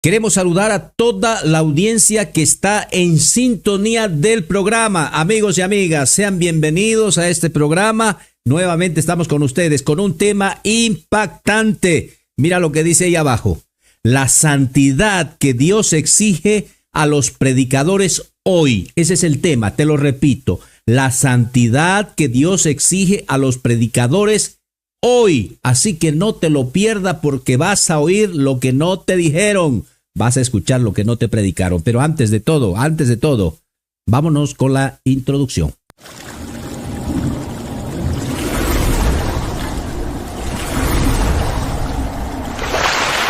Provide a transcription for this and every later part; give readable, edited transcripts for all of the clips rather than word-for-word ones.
Queremos saludar a toda la audiencia que está en sintonía del programa. Amigos y amigas, sean bienvenidos a este programa. Nuevamente estamos con ustedes con un tema impactante. Mira lo que dice ahí abajo. La santidad que Dios exige a los predicadores hoy. Ese es el tema, te lo repito. La santidad que Dios exige a los predicadores hoy. Así que no te lo pierdas porque vas a oír lo que no te dijeron. Vas a escuchar lo que no te predicaron. Pero antes de todo, vámonos con la introducción.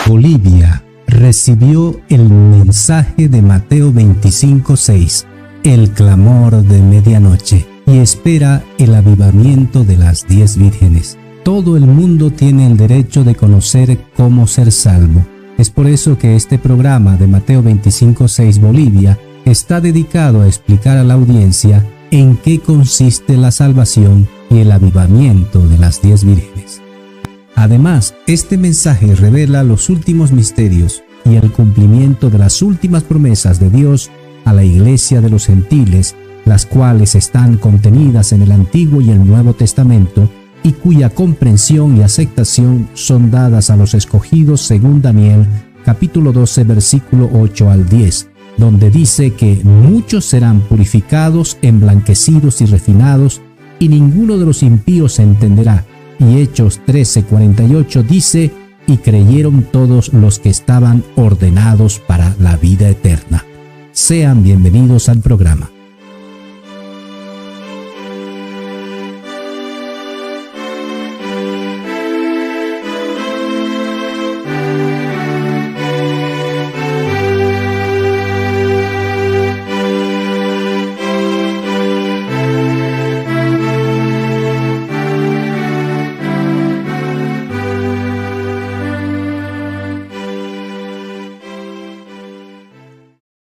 Bolivia recibió el mensaje de Mateo 25:6, el clamor de medianoche, y espera el avivamiento de las 10 vírgenes. Todo el mundo tiene el derecho de conocer cómo ser salvo. Es por eso que este programa de Mateo 25:6 Bolivia está dedicado a explicar a la audiencia en qué consiste la salvación y el avivamiento de las 10 vírgenes. Además, este mensaje revela los últimos misterios y el cumplimiento de las últimas promesas de Dios a la iglesia de los gentiles, las cuales están contenidas en el Antiguo y el Nuevo Testamento, y cuya comprensión y aceptación son dadas a los escogidos según Daniel, capítulo 12, versículo 8 al 10, donde dice que muchos serán purificados, emblanquecidos y refinados, y ninguno de los impíos se entenderá. Y Hechos 13:48 dice, y creyeron todos los que estaban ordenados para la vida eterna. Sean bienvenidos al programa.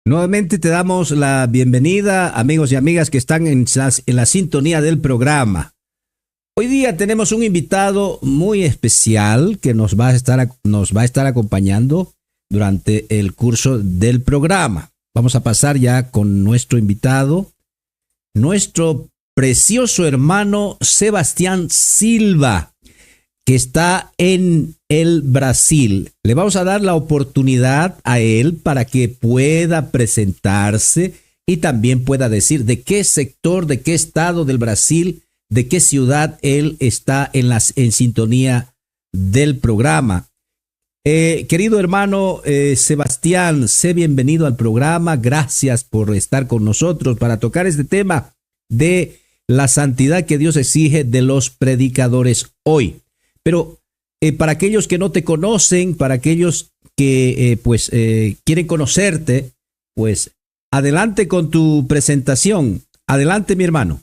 Nuevamente te damos la bienvenida, amigos y amigas que están en la sintonía del programa. Hoy día tenemos un invitado muy especial que nos va a estar acompañando durante el curso del programa. Vamos a pasar ya con nuestro invitado, nuestro precioso hermano Sebastián Silva, que está en el Brasil. Le vamos a dar la oportunidad a él para que pueda presentarse y también pueda decir de qué sector, de qué estado del Brasil, de qué ciudad él está en sintonía del programa. Querido hermano Sebastián, sé bienvenido al programa. Gracias por estar con nosotros para tocar este tema de la santidad que Dios exige de los predicadores hoy. Pero para aquellos que no te conocen, para aquellos que quieren conocerte, pues adelante con tu presentación. Adelante, mi hermano.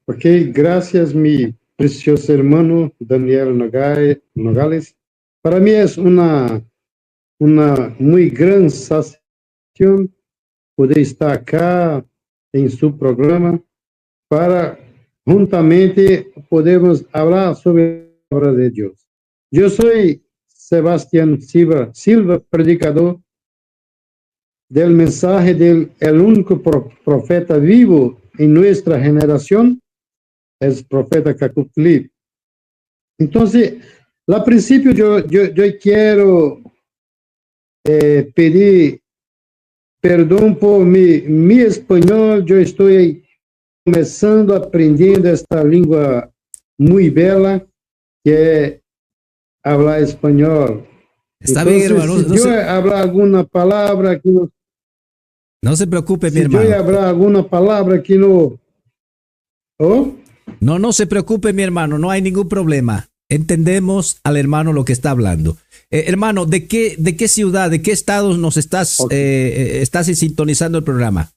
Ok, gracias, mi precioso hermano Daniel Nogales. Para mí es una muy gran satisfacción poder estar acá en su programa para juntamente podemos hablar sobre la obra de Dios. Yo soy Sebastián Silva, predicador del mensaje del el único profeta vivo en nuestra generación, es profeta Cacupli. Entonces, a principio yo quiero pedir perdón por mi español. Yo estoy começando aprendendo esta língua muito bela que é falar espanhol. Está Entonces, bien, hermano. Si yo hablar alguna palabra que no se preocupe, mi si hermano. yo hablar alguna palabra que no... ¿Oh? No se preocupe, mi hermano. No hay ningún problema. Entendemos al hermano lo que está hablando. Hermano, ¿de qué ciudad, de qué estados nos estás sintonizando el programa?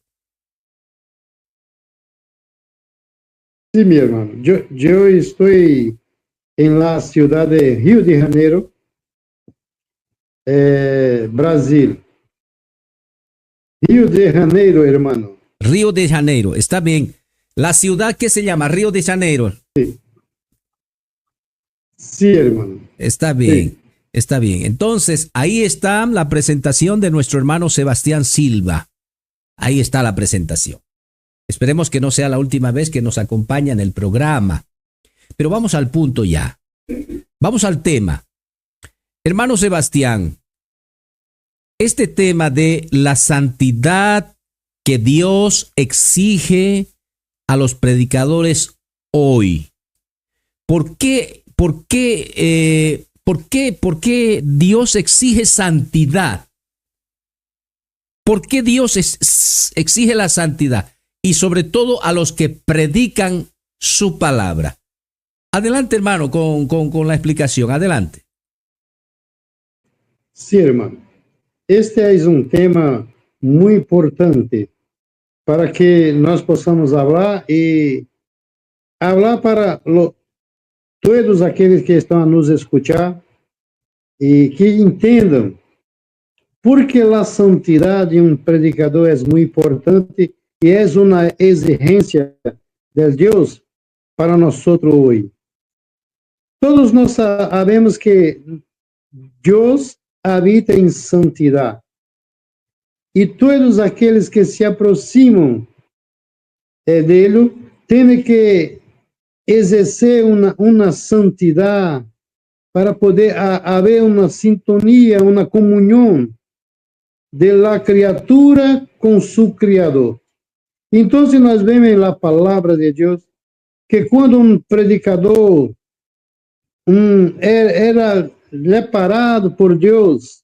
Sí, mi hermano. Yo estoy en la ciudad de Río de Janeiro, Brasil. Río de Janeiro, hermano. Río de Janeiro, está bien. La ciudad que se llama Río de Janeiro. Sí, sí, hermano. Está bien. Sí. Está bien. Entonces, ahí está la presentación de nuestro hermano Sebastián Silva. Ahí está la presentación. Esperemos que no sea la última vez que nos acompaña en el programa. Pero vamos al punto ya. Vamos al tema. Hermano Sebastián, este tema de la santidad que Dios exige a los predicadores hoy. ¿Por qué Dios exige santidad? ¿Por qué Dios exige la santidad? Y sobre todo a los que predican su palabra. Adelante, hermano, con la explicación. Adelante. Sí, hermano. Este es un tema muy importante para que nós possamos falar e falar para todos aqueles que estão a nos escuchar e que entendam por que a santidade de um predicador é muito importante e é uma exigência de Deus para nós hoje. Todos nós sabemos que Deus habita em santidade. E todos aqueles que se aproximam dele têm que exercer uma santidade para poder haver uma sintonia, uma comunhão da criatura com seu Criador. Então, nós vemos na palavra de Deus que quando um predicador era preparado por Deus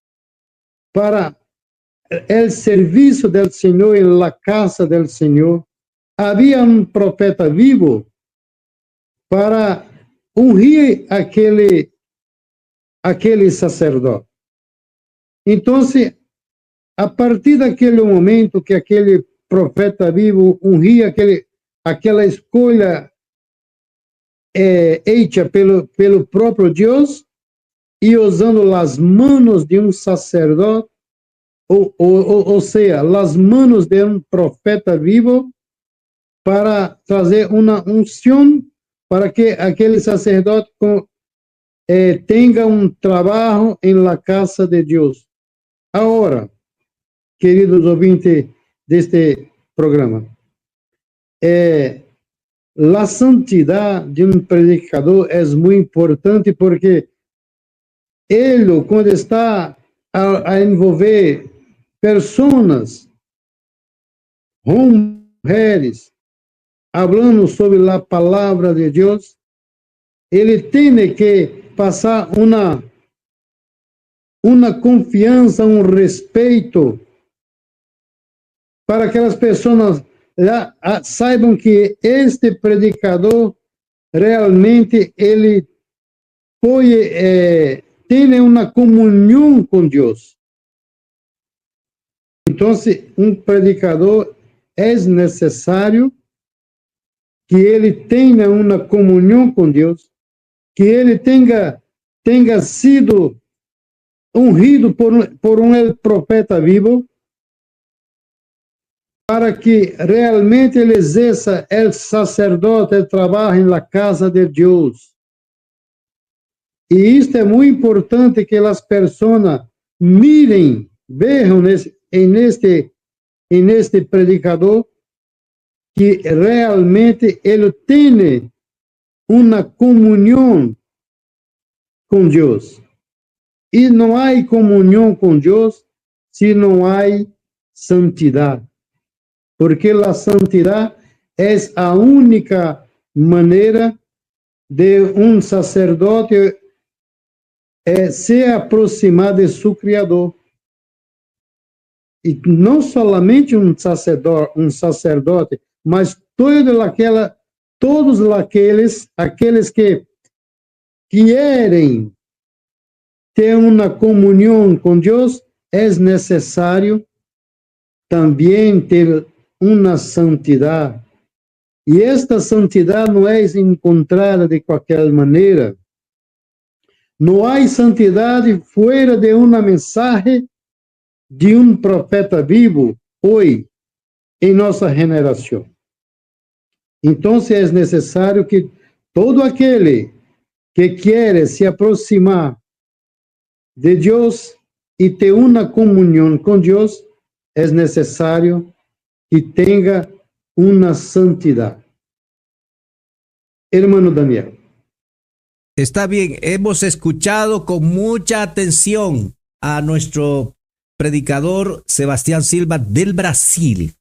para o serviço do Senhor em la casa do Senhor, havia um profeta vivo para ungir aquele sacerdote. Então, a partir daquele momento que aquele profeta vivo ungia aquela escolha feita pelo próprio Deus e usando as mãos de um sacerdote, ou seja, as mãos de um profeta vivo para trazer uma unção para que aquele sacerdote tenha um trabalho em la casa de Deus. Agora, queridos ouvintes deste programa, a santidade de um predicador é muito importante porque ele, quando está a envolver pessoas, mulheres, falando sobre a palavra de Deus, ele tem que passar uma confiança, um respeito para que as pessoas saibam que este predicador realmente ele tem uma comunhão com Deus. Então, um predicador é necessário que ele tenha uma comunhão com Deus, que ele tenha sido ungido por um profeta vivo, para que realmente ele exerça o sacerdote, o trabalho na casa de Deus. E isto é muito importante que as pessoas mirem, vejam neste predicador que realmente ele tem uma comunhão com Deus. E não há comunhão com Deus se não há santidade. Porque a santidade é a única maneira de um sacerdote se aproximar de seu Criador. E não somente um sacerdote, mas todos aqueles que querem ter uma comunhão com Deus, é necessário também ter uma santidade. E esta santidade não é encontrada de qualquer maneira. Não há santidade fora de uma mensagem de um profeta vivo hoje em nossa geração. Então é necessário que todo aquele que quer se aproximar de Dios y te una comunión con Dios, es necesario que tenga una santidad. Hermano Daniel. Está bien, hemos escuchado con mucha atención a nuestro predicador Sebastián Silva del Brasil.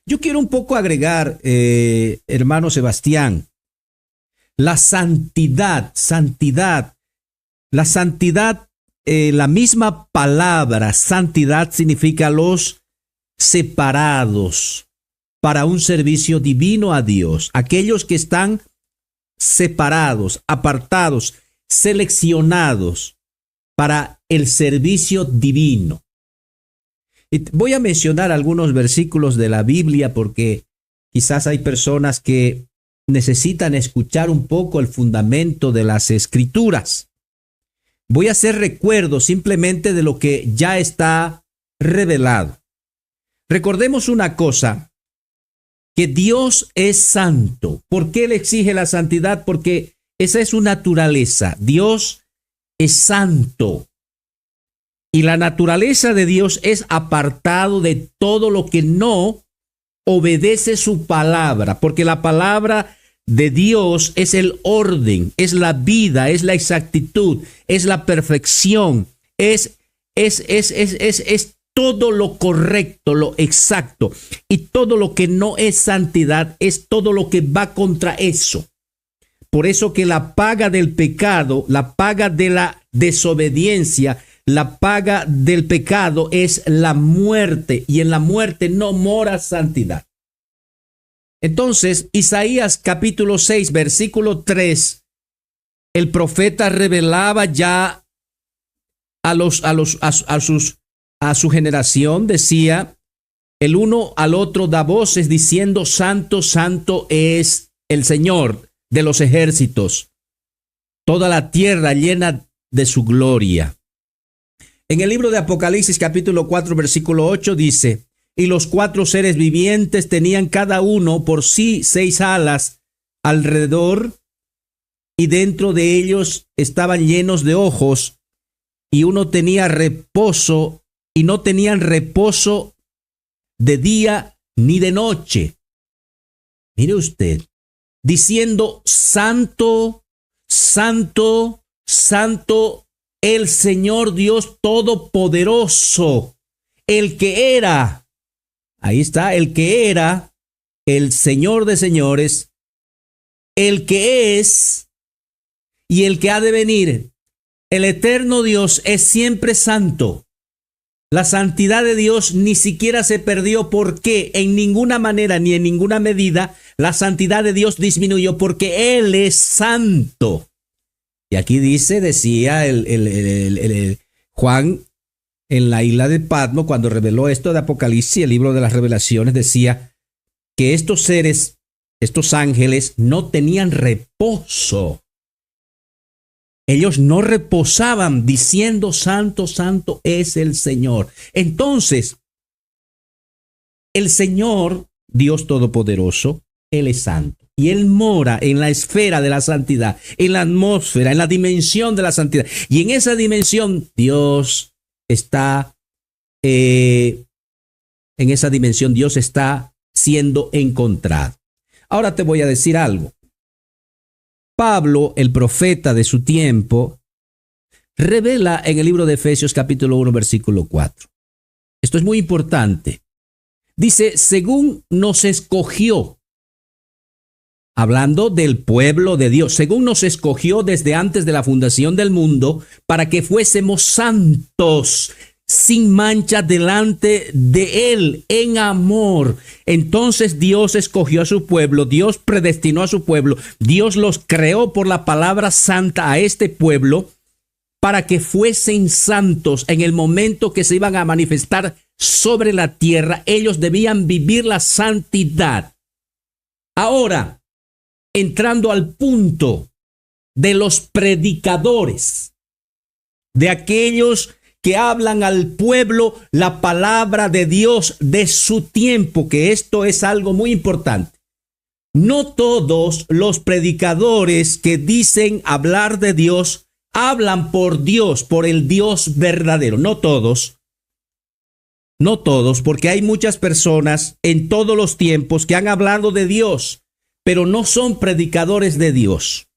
Yo quiero un poco agregar, hermano Sebastián, la santidad, la santidad, la misma palabra santidad significa los separados para un servicio divino a Dios, aquellos que están separados, apartados, seleccionados para el servicio divino. Y voy a mencionar algunos versículos de la Biblia porque quizás hay personas que necesitan escuchar un poco el fundamento de las Escrituras. Voy a hacer recuerdo simplemente de lo que ya está revelado. Recordemos una cosa, que Dios es santo. ¿Por qué le exige la santidad? Porque esa es su naturaleza. Dios es santo. Y la naturaleza de Dios es apartado de todo lo que no obedece su palabra, porque la palabra de Dios es el orden, es la vida, es la exactitud, es la perfección, es todo lo correcto, lo exacto. Y todo lo que no es santidad es todo lo que va contra eso. Por eso que la paga del pecado, la paga de la desobediencia, la paga del pecado es la muerte, y en la muerte no mora santidad. Entonces, Isaías capítulo 6, versículo 3, el profeta revelaba ya a su generación, decía, el uno al otro da voces diciendo, santo, santo es el Señor de los ejércitos, toda la tierra llena de su gloria. En el libro de Apocalipsis capítulo 4 versículo 8 dice, y los 4 seres vivientes tenían cada uno por sí 6 alas alrededor, y dentro de ellos estaban llenos de ojos, y uno tenía reposo, y no tenían reposo de día ni de noche. Mire usted, diciendo, santo, santo, santo, el Señor Dios Todopoderoso, el que era, ahí está, el que era, el Señor de señores, el que es y el que ha de venir. El eterno Dios es siempre santo. La santidad de Dios ni siquiera se perdió, porque en ninguna manera ni en ninguna medida la santidad de Dios disminuyó, porque Él es santo. Y aquí decía Juan en la isla de Patmos, cuando reveló esto de Apocalipsis, el libro de las revelaciones, decía que estos seres, estos ángeles, no tenían reposo. Ellos no reposaban diciendo, santo, santo es el Señor. Entonces, el Señor, Dios Todopoderoso, Él es santo. Y Él mora en la esfera de la santidad, en la atmósfera, en la dimensión de la santidad. Y en esa dimensión, Dios está, en esa dimensión, Dios está siendo encontrado. Ahora te voy a decir algo. Pablo, el profeta de su tiempo, revela en el libro de Efesios capítulo 1, versículo 4. Esto es muy importante. Dice, según nos escogió, hablando del pueblo de Dios, según nos escogió desde antes de la fundación del mundo, para que fuésemos santos, sin mancha delante de Él, en amor. Entonces Dios escogió a su pueblo, Dios predestinó a su pueblo, Dios los creó por la palabra santa a este pueblo, para que fuesen santos en el momento que se iban a manifestar sobre la tierra. Ellos debían vivir la santidad. Ahora, entrando al punto de los predicadores, de aquellos que hablan al pueblo la palabra de Dios de su tiempo, que esto es algo muy importante. No todos los predicadores que dicen hablar de Dios hablan por Dios, por el Dios verdadero. No todos, no todos, porque hay muchas personas en todos los tiempos que han hablado de Dios, pero no son predicadores de Dios.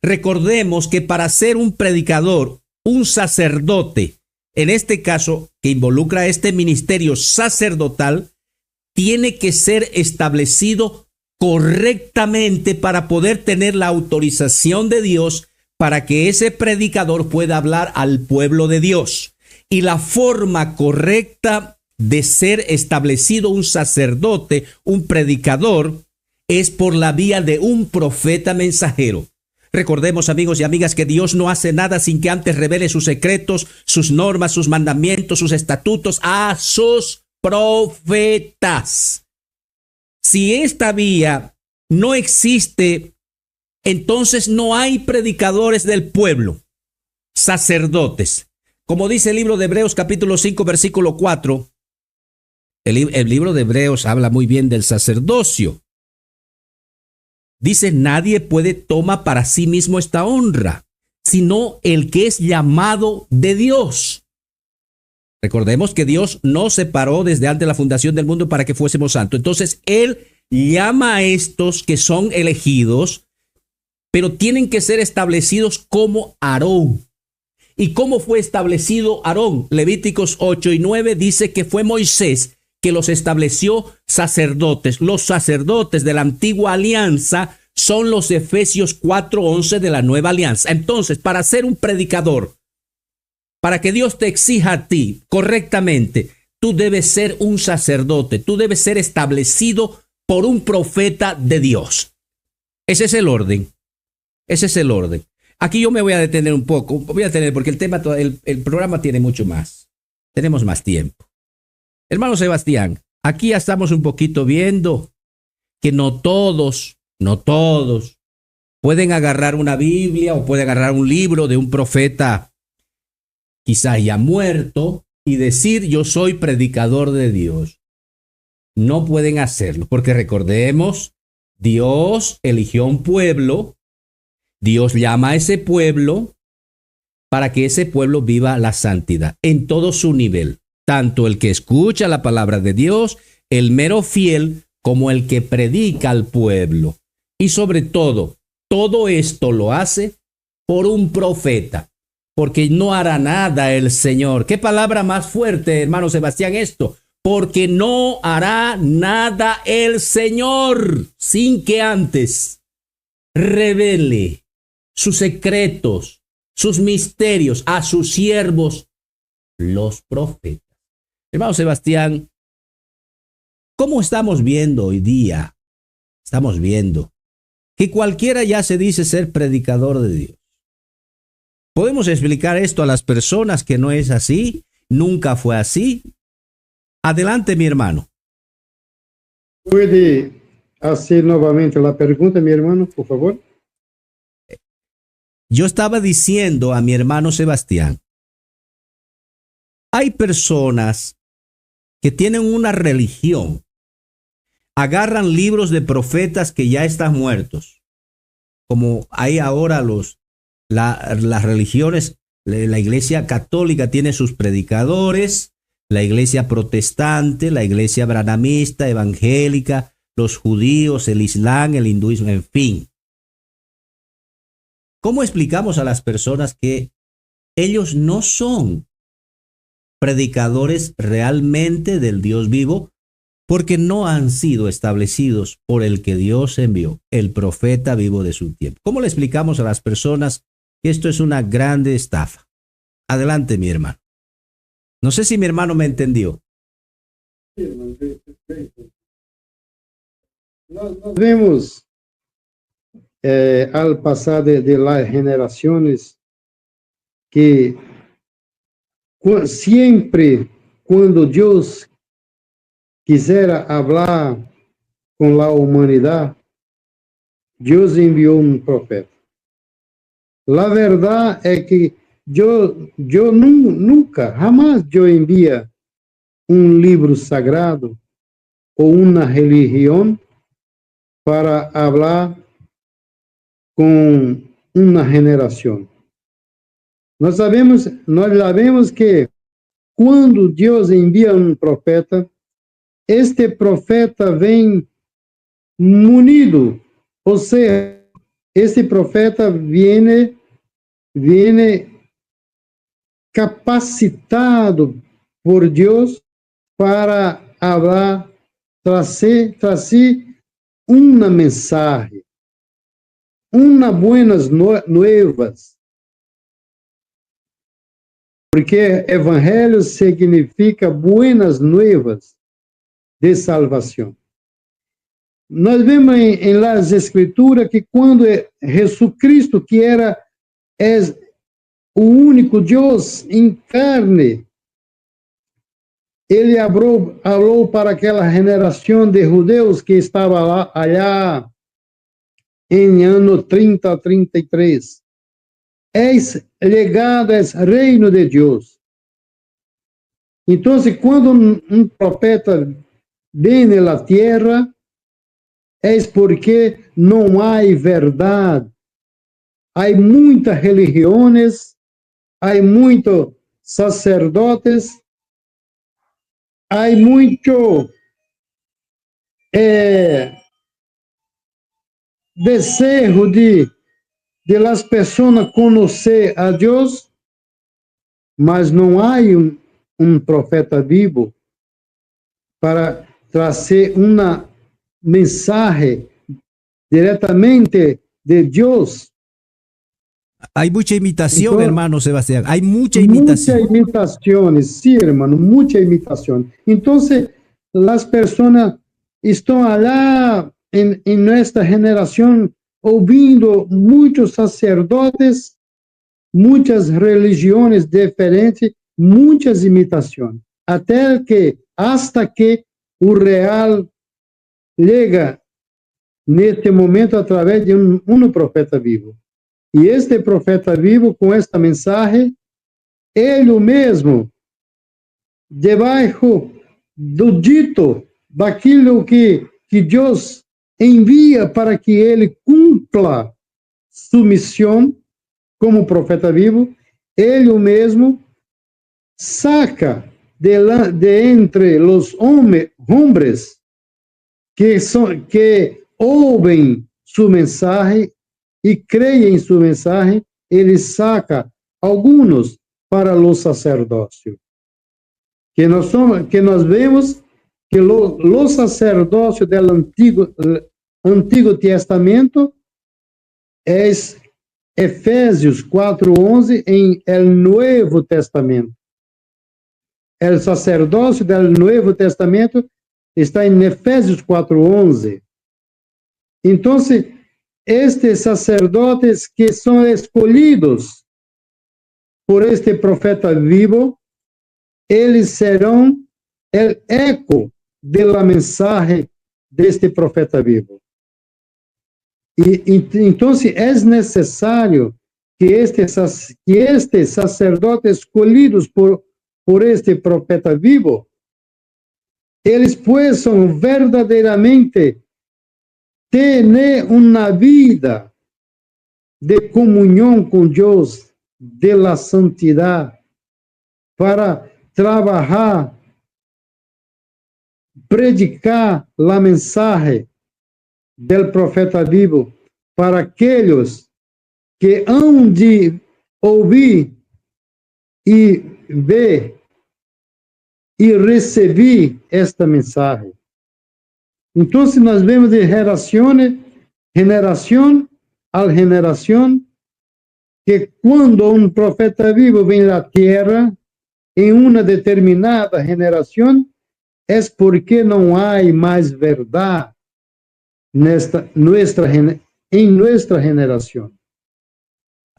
Recordemos que para ser un predicador, un sacerdote, en este caso que involucra este ministerio sacerdotal, tiene que ser establecido correctamente para poder tener la autorización de Dios para que ese predicador pueda hablar al pueblo de Dios. Y la forma correcta de ser establecido un sacerdote, un predicador, es por la vía de un profeta mensajero. Recordemos, amigos y amigas, que Dios no hace nada sin que antes revele sus secretos, sus normas, sus mandamientos, sus estatutos a sus profetas. Si esta vía no existe, entonces no hay predicadores del pueblo, sacerdotes. Como dice el libro de Hebreos capítulo 5 versículo 4, el libro de Hebreos habla muy bien del sacerdocio. Dice, nadie puede tomar para sí mismo esta honra, sino el que es llamado de Dios. Recordemos que Dios nos separó desde antes de la fundación del mundo para que fuésemos santos. Entonces, Él llama a estos que son elegidos, pero tienen que ser establecidos como Aarón. ¿Y cómo fue establecido Aarón? Levíticos 8 y 9 dice que fue Moisés que los estableció sacerdotes. Los sacerdotes de la antigua alianza son los Efesios 4:11 de la nueva alianza. Entonces, para ser un predicador, para que Dios te exija a ti correctamente, tú debes ser un sacerdote, tú debes ser establecido por un profeta de Dios. Ese es el orden. Ese es el orden. Aquí yo me voy a detener un poco, porque el programa tiene mucho más. Tenemos más tiempo. Hermano Sebastián, aquí ya estamos un poquito viendo que no todos pueden agarrar una Biblia o pueden agarrar un libro de un profeta quizás ya muerto y decir yo soy predicador de Dios. No pueden hacerlo porque recordemos, Dios eligió un pueblo, Dios llama a ese pueblo para que ese pueblo viva la santidad en todo su nivel. Tanto el que escucha la palabra de Dios, el mero fiel, como el que predica al pueblo. Y sobre todo esto lo hace por un profeta, porque no hará nada el Señor. ¿Qué palabra más fuerte, hermano Sebastián, esto? Porque no hará nada el Señor sin que antes revele sus secretos, sus misterios a sus siervos, los profetas. Hermano Sebastián, ¿cómo estamos viendo hoy día? Estamos viendo que cualquiera ya se dice ser predicador de Dios. ¿Podemos explicar esto a las personas que no es así? ¿Nunca fue así? Adelante, mi hermano. ¿Puede hacer nuevamente la pregunta, mi hermano, por favor? Yo estaba diciendo a mi hermano Sebastián, hay personas que tienen una religión, agarran libros de profetas que ya están muertos, como hay ahora las religiones, la iglesia católica tiene sus predicadores, la iglesia protestante, la iglesia branhamista, evangélica, los judíos, el islam, el hinduismo, en fin. ¿Cómo explicamos a las personas que ellos no son predicadores realmente del Dios vivo, porque no han sido establecidos por el que Dios envió, el profeta vivo de su tiempo? ¿Cómo le explicamos a las personas que esto es una grande estafa? Adelante, mi hermano. No sé si mi hermano me entendió. Nós vemos al pasar de las generaciones que siempre cuando Dios quisiera hablar con la humanidad, Dios envió un profeta. La verdad es que yo nunca, jamás yo envía un libro sagrado o una religión para hablar con una generación. Nós sabemos que quando Deus envia um profeta, este profeta vem munido, ou seja, este profeta viene capacitado por Deus para falar, trazer uma mensagem, uma buenas novas, porque evangelho significa buenas novas de salvação. Nós vemos em las escrituras que quando Jesucristo, que era o único Deus em carne, ele falou para aquela geração de judeus que estava lá, allá em ano 30 a 33. És legado, és reino de Deus. Então, quando um profeta vem na terra, é porque não há verdade. Há muitas religiões, há muitos sacerdotes, há muito desejo de las pessoas conhecer a Deus, mas não há um profeta vivo para trazer uma mensagem diretamente de Deus. Hay mucha imitación, hermano Sebastián. Hay mucha imitación. Muchas imitaciones, sí, hermano, mucha imitación. Entonces, las personas están allá en nuestra generación ouvindo muitos sacerdotes, muitas religiões diferentes, muitas imitações, hasta que o real chega neste momento através de um profeta vivo. E este profeta vivo, com esta mensagem, ele mesmo, debaixo do dito, daquilo que Deus envia para que ele cumpra sua missão como profeta vivo, ele mesmo saca de entre os homens que ouvem sua mensagem e creem em sua mensagem, ele saca alguns para o sacerdócio. Que nós vemos que o sacerdócio do Antigo Testamento é Efésios 4:11 em el Novo Testamento. O sacerdócio do Novo Testamento está em Efésios 4:11. Então, estes sacerdotes que são escolhidos por este profeta vivo, eles serão o eco da mensagem deste profeta vivo. Então, é necessário que estes sacerdotes escolhidos por este profeta vivo, eles possam verdadeiramente ter uma vida de comunhão com Deus, de la santidade, para trabalhar, predicar a mensagem do profeta vivo para aqueles que hão de ouvir e ver e receber esta mensagem. Então, nós vemos de geração a geração, que quando um profeta vivo vem à terra, em uma determinada geração, é porque não há mais verdade em nossa geração.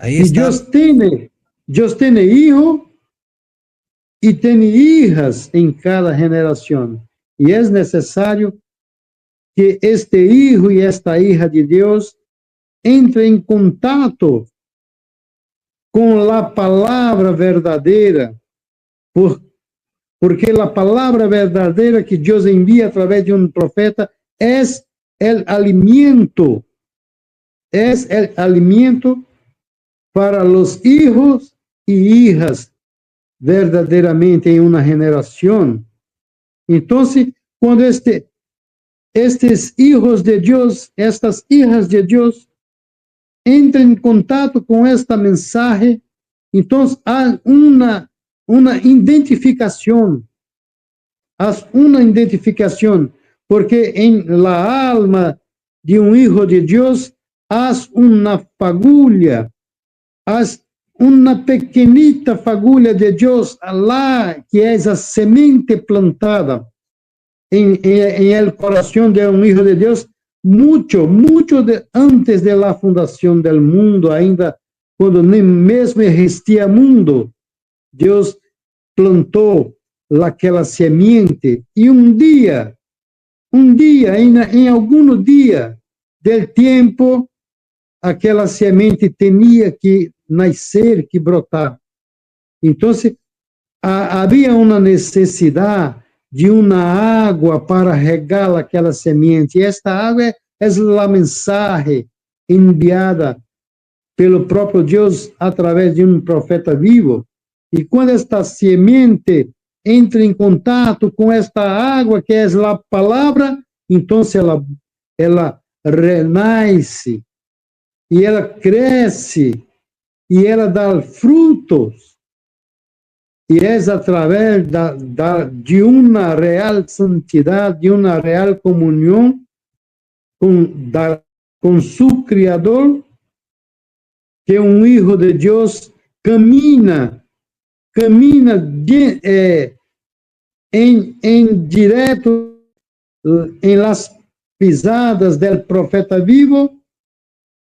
E Deus tem hijos e tem hijas em cada geração. E é necessário que este hijo e esta hija de Deus entre em contato com a palavra verdadeira, porque a palavra verdadeira que Deus envia através de um profeta é o alimento para os hijos y hijas verdaderamente en una generación. Entonces, cuando estos hijos de Dios, estas hijas de Dios, entran en contacto con esta mensaje, entonces hay una identificación, porque en la alma de un hijo de Dios haz una fagulha, haz una pequeñita fagulha de Dios, lá que es la semente plantada en el corazón de un hijo de Dios, mucho antes de la fundación del mundo, ainda cuando ni mesmo existía mundo, Dios plantó aquela semente y un día, en algún día del tiempo, aquela semente tenía que nacer, que brotar. Entonces, había una necesidad de una agua para regar aquela semente. E esta água é a mensagem enviada pelo próprio Deus através de um profeta vivo. E quando esta semente entra em contato com esta água, que é a palavra, então ela renasce, e ela cresce, e ela dá frutos. E é através de uma real santidade, de uma real comunhão com seu Criador, que um Hijo de Deus camina em direto em las pisadas del profeta vivo,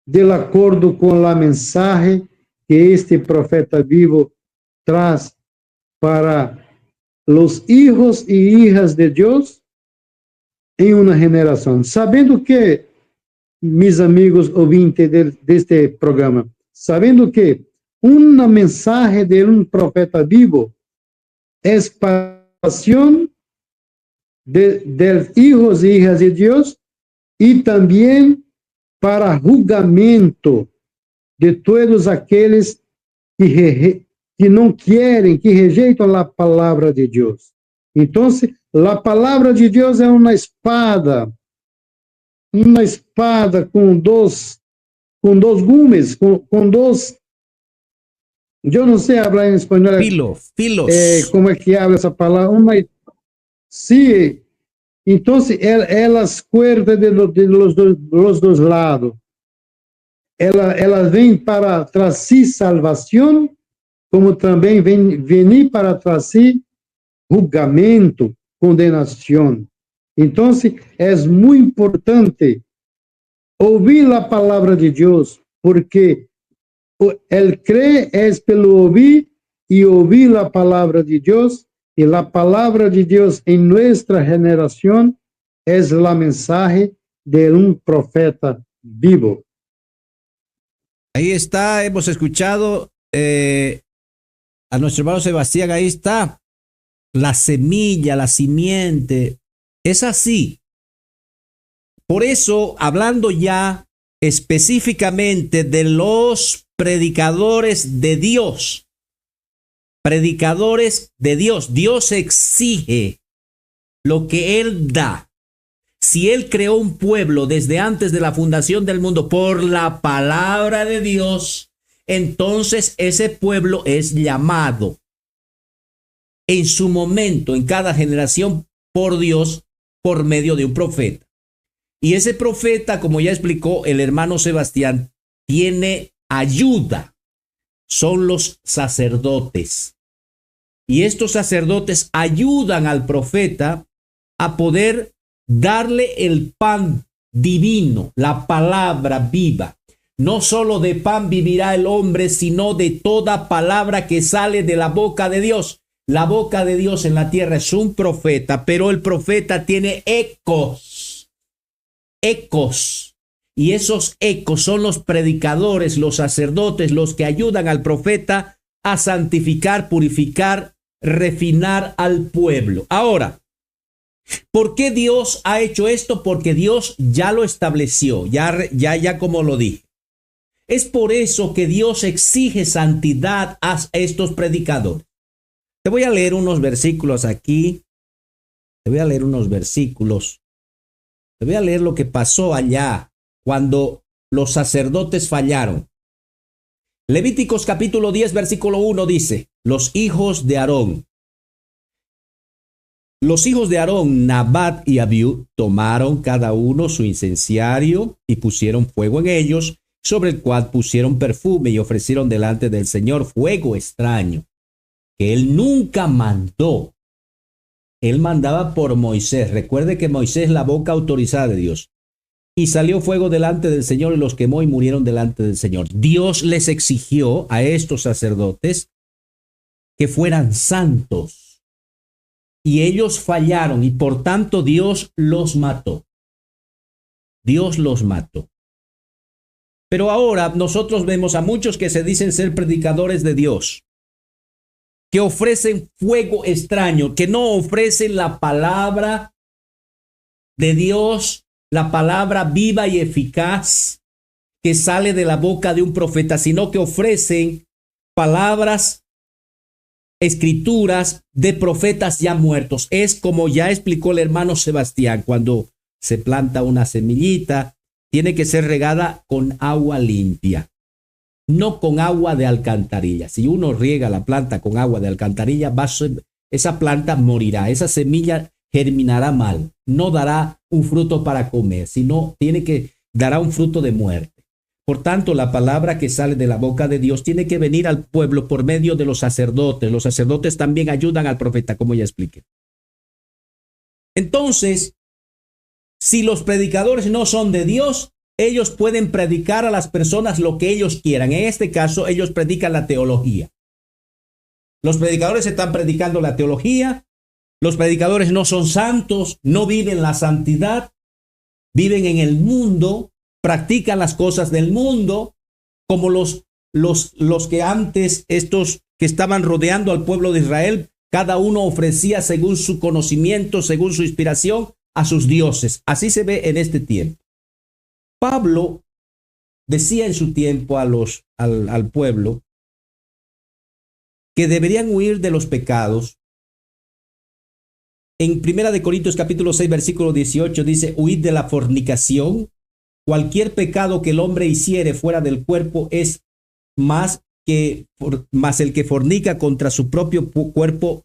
de acordo com a mensagem que este profeta vivo traz para os hijos e hijas de Deus em uma geração. Sabendo que, mis amigos ouvintes deste programa, sabendo que uma mensagem de um profeta vivo é expansión de hijos e hijas de Deus e também para julgamento de todos aqueles que não querem, que rejeitam a palavra de Deus. Então, a palavra de Deus é uma espada com dois gumes, com dois. Eu não sei falar em espanhol. Filos. Como é que habla essa palavra? Sí. Então, elas cuerdas de los dois lados. Elas vêm para trazer salvação, como também vem para trazer julgamento, condenação. Então, é muito importante ouvir a palavra de Deus, porque el cree é pelo ouvir e ouvir a palavra de Deus, e a palavra de Deus em nossa geração é a mensagem de um profeta vivo. Ahí está, hemos escuchado a nuestro hermano Sebastián, ahí está la semilla, la simiente, es así. Por eso, hablando ya específicamente de los predicadores de Dios, Dios exige lo que Él da. Si Él creó un pueblo desde antes de la fundación del mundo por la palabra de Dios, entonces ese pueblo es llamado en su momento, en cada generación, por Dios, por medio de un profeta. Y ese profeta, como ya explicó el hermano Sebastián, tiene ayuda. Son los sacerdotes. Y estos sacerdotes ayudan al profeta a poder darle el pan divino, la palabra viva. No solo de pan vivirá el hombre, sino de toda palabra que sale de la boca de Dios. La boca de Dios en la tierra es un profeta, pero el profeta tiene ecos. Y esos ecos son los predicadores, los sacerdotes, los que ayudan al profeta a santificar, purificar, refinar al pueblo. Ahora, ¿por qué Dios ha hecho esto? Porque Dios ya lo estableció, ya como lo dije. Es por eso que Dios exige santidad a estos predicadores. Te voy a leer unos versículos aquí. Te voy a leer unos versículos. Te voy a leer lo que pasó allá cuando los sacerdotes fallaron. Levíticos capítulo 10, versículo 1 dice, los hijos de Aarón, Nabat y Abiú, tomaron cada uno su incenciario y pusieron fuego en ellos, sobre el cual pusieron perfume y ofrecieron delante del Señor fuego extraño, que él nunca mandó. Él mandaba por Moisés. Recuerde que Moisés es la boca autorizada de Dios. Y salió fuego delante del Señor y los quemó y murieron delante del Señor. Dios les exigió a estos sacerdotes que fueran santos. Y ellos fallaron y por tanto Dios los mató. Dios los mató. Pero ahora nosotros vemos a muchos que se dicen ser predicadores de Dios, que ofrecen fuego extraño, que no ofrecen la palabra de Dios, la palabra viva y eficaz que sale de la boca de un profeta, sino que ofrecen palabras, escrituras de profetas ya muertos. Es como ya explicó el hermano Sebastián, cuando se planta una semillita, tiene que ser regada con agua limpia, no con agua de alcantarilla. Si uno riega la planta con agua de alcantarilla, esa planta morirá, esa semilla germinará mal, no dará un fruto para comer, sino dará un fruto de muerte. Por tanto, la palabra que sale de la boca de Dios tiene que venir al pueblo por medio de los sacerdotes. Los sacerdotes también ayudan al profeta, como ya expliqué. Entonces, si los predicadores no son de Dios, ellos pueden predicar a las personas lo que ellos quieran. En este caso, ellos predican la teología. Los predicadores están predicando la teología. Los predicadores no son santos, no viven la santidad, viven en el mundo, practican las cosas del mundo, como los que antes, estos que estaban rodeando al pueblo de Israel, cada uno ofrecía según su conocimiento, según su inspiración, a sus dioses. Así se ve en este tiempo. Pablo decía en su tiempo al pueblo que deberían huir de los pecados. En 1 Corintios capítulo 6, versículo 18 dice, huid de la fornicación. Cualquier pecado que el hombre hiciere fuera del cuerpo es más el que fornica contra su propio cuerpo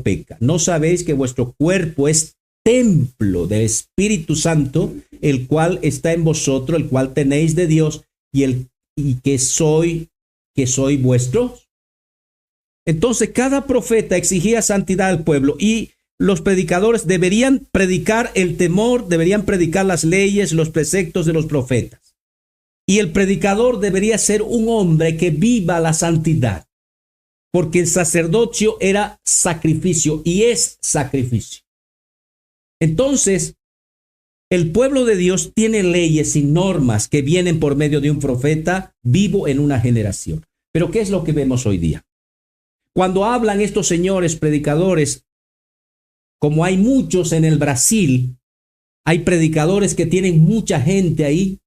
peca. ¿No sabéis que vuestro cuerpo es templo del Espíritu Santo, el cual está en vosotros, el cual tenéis de Dios, y que soy vuestro? Entonces, cada profeta exigía santidad al pueblo y los predicadores deberían predicar el temor, deberían predicar las leyes, los preceptos de los profetas. Y el predicador debería ser un hombre que viva la santidad, porque el sacerdocio era sacrificio y es sacrificio. Entonces, el pueblo de Dios tiene leyes y normas que vienen por medio de un profeta vivo en una generación. Pero ¿qué es lo que vemos hoy día? Cuando hablan estos señores predicadores, como hay muchos en el Brasil, hay predicadores que tienen mucha gente ahí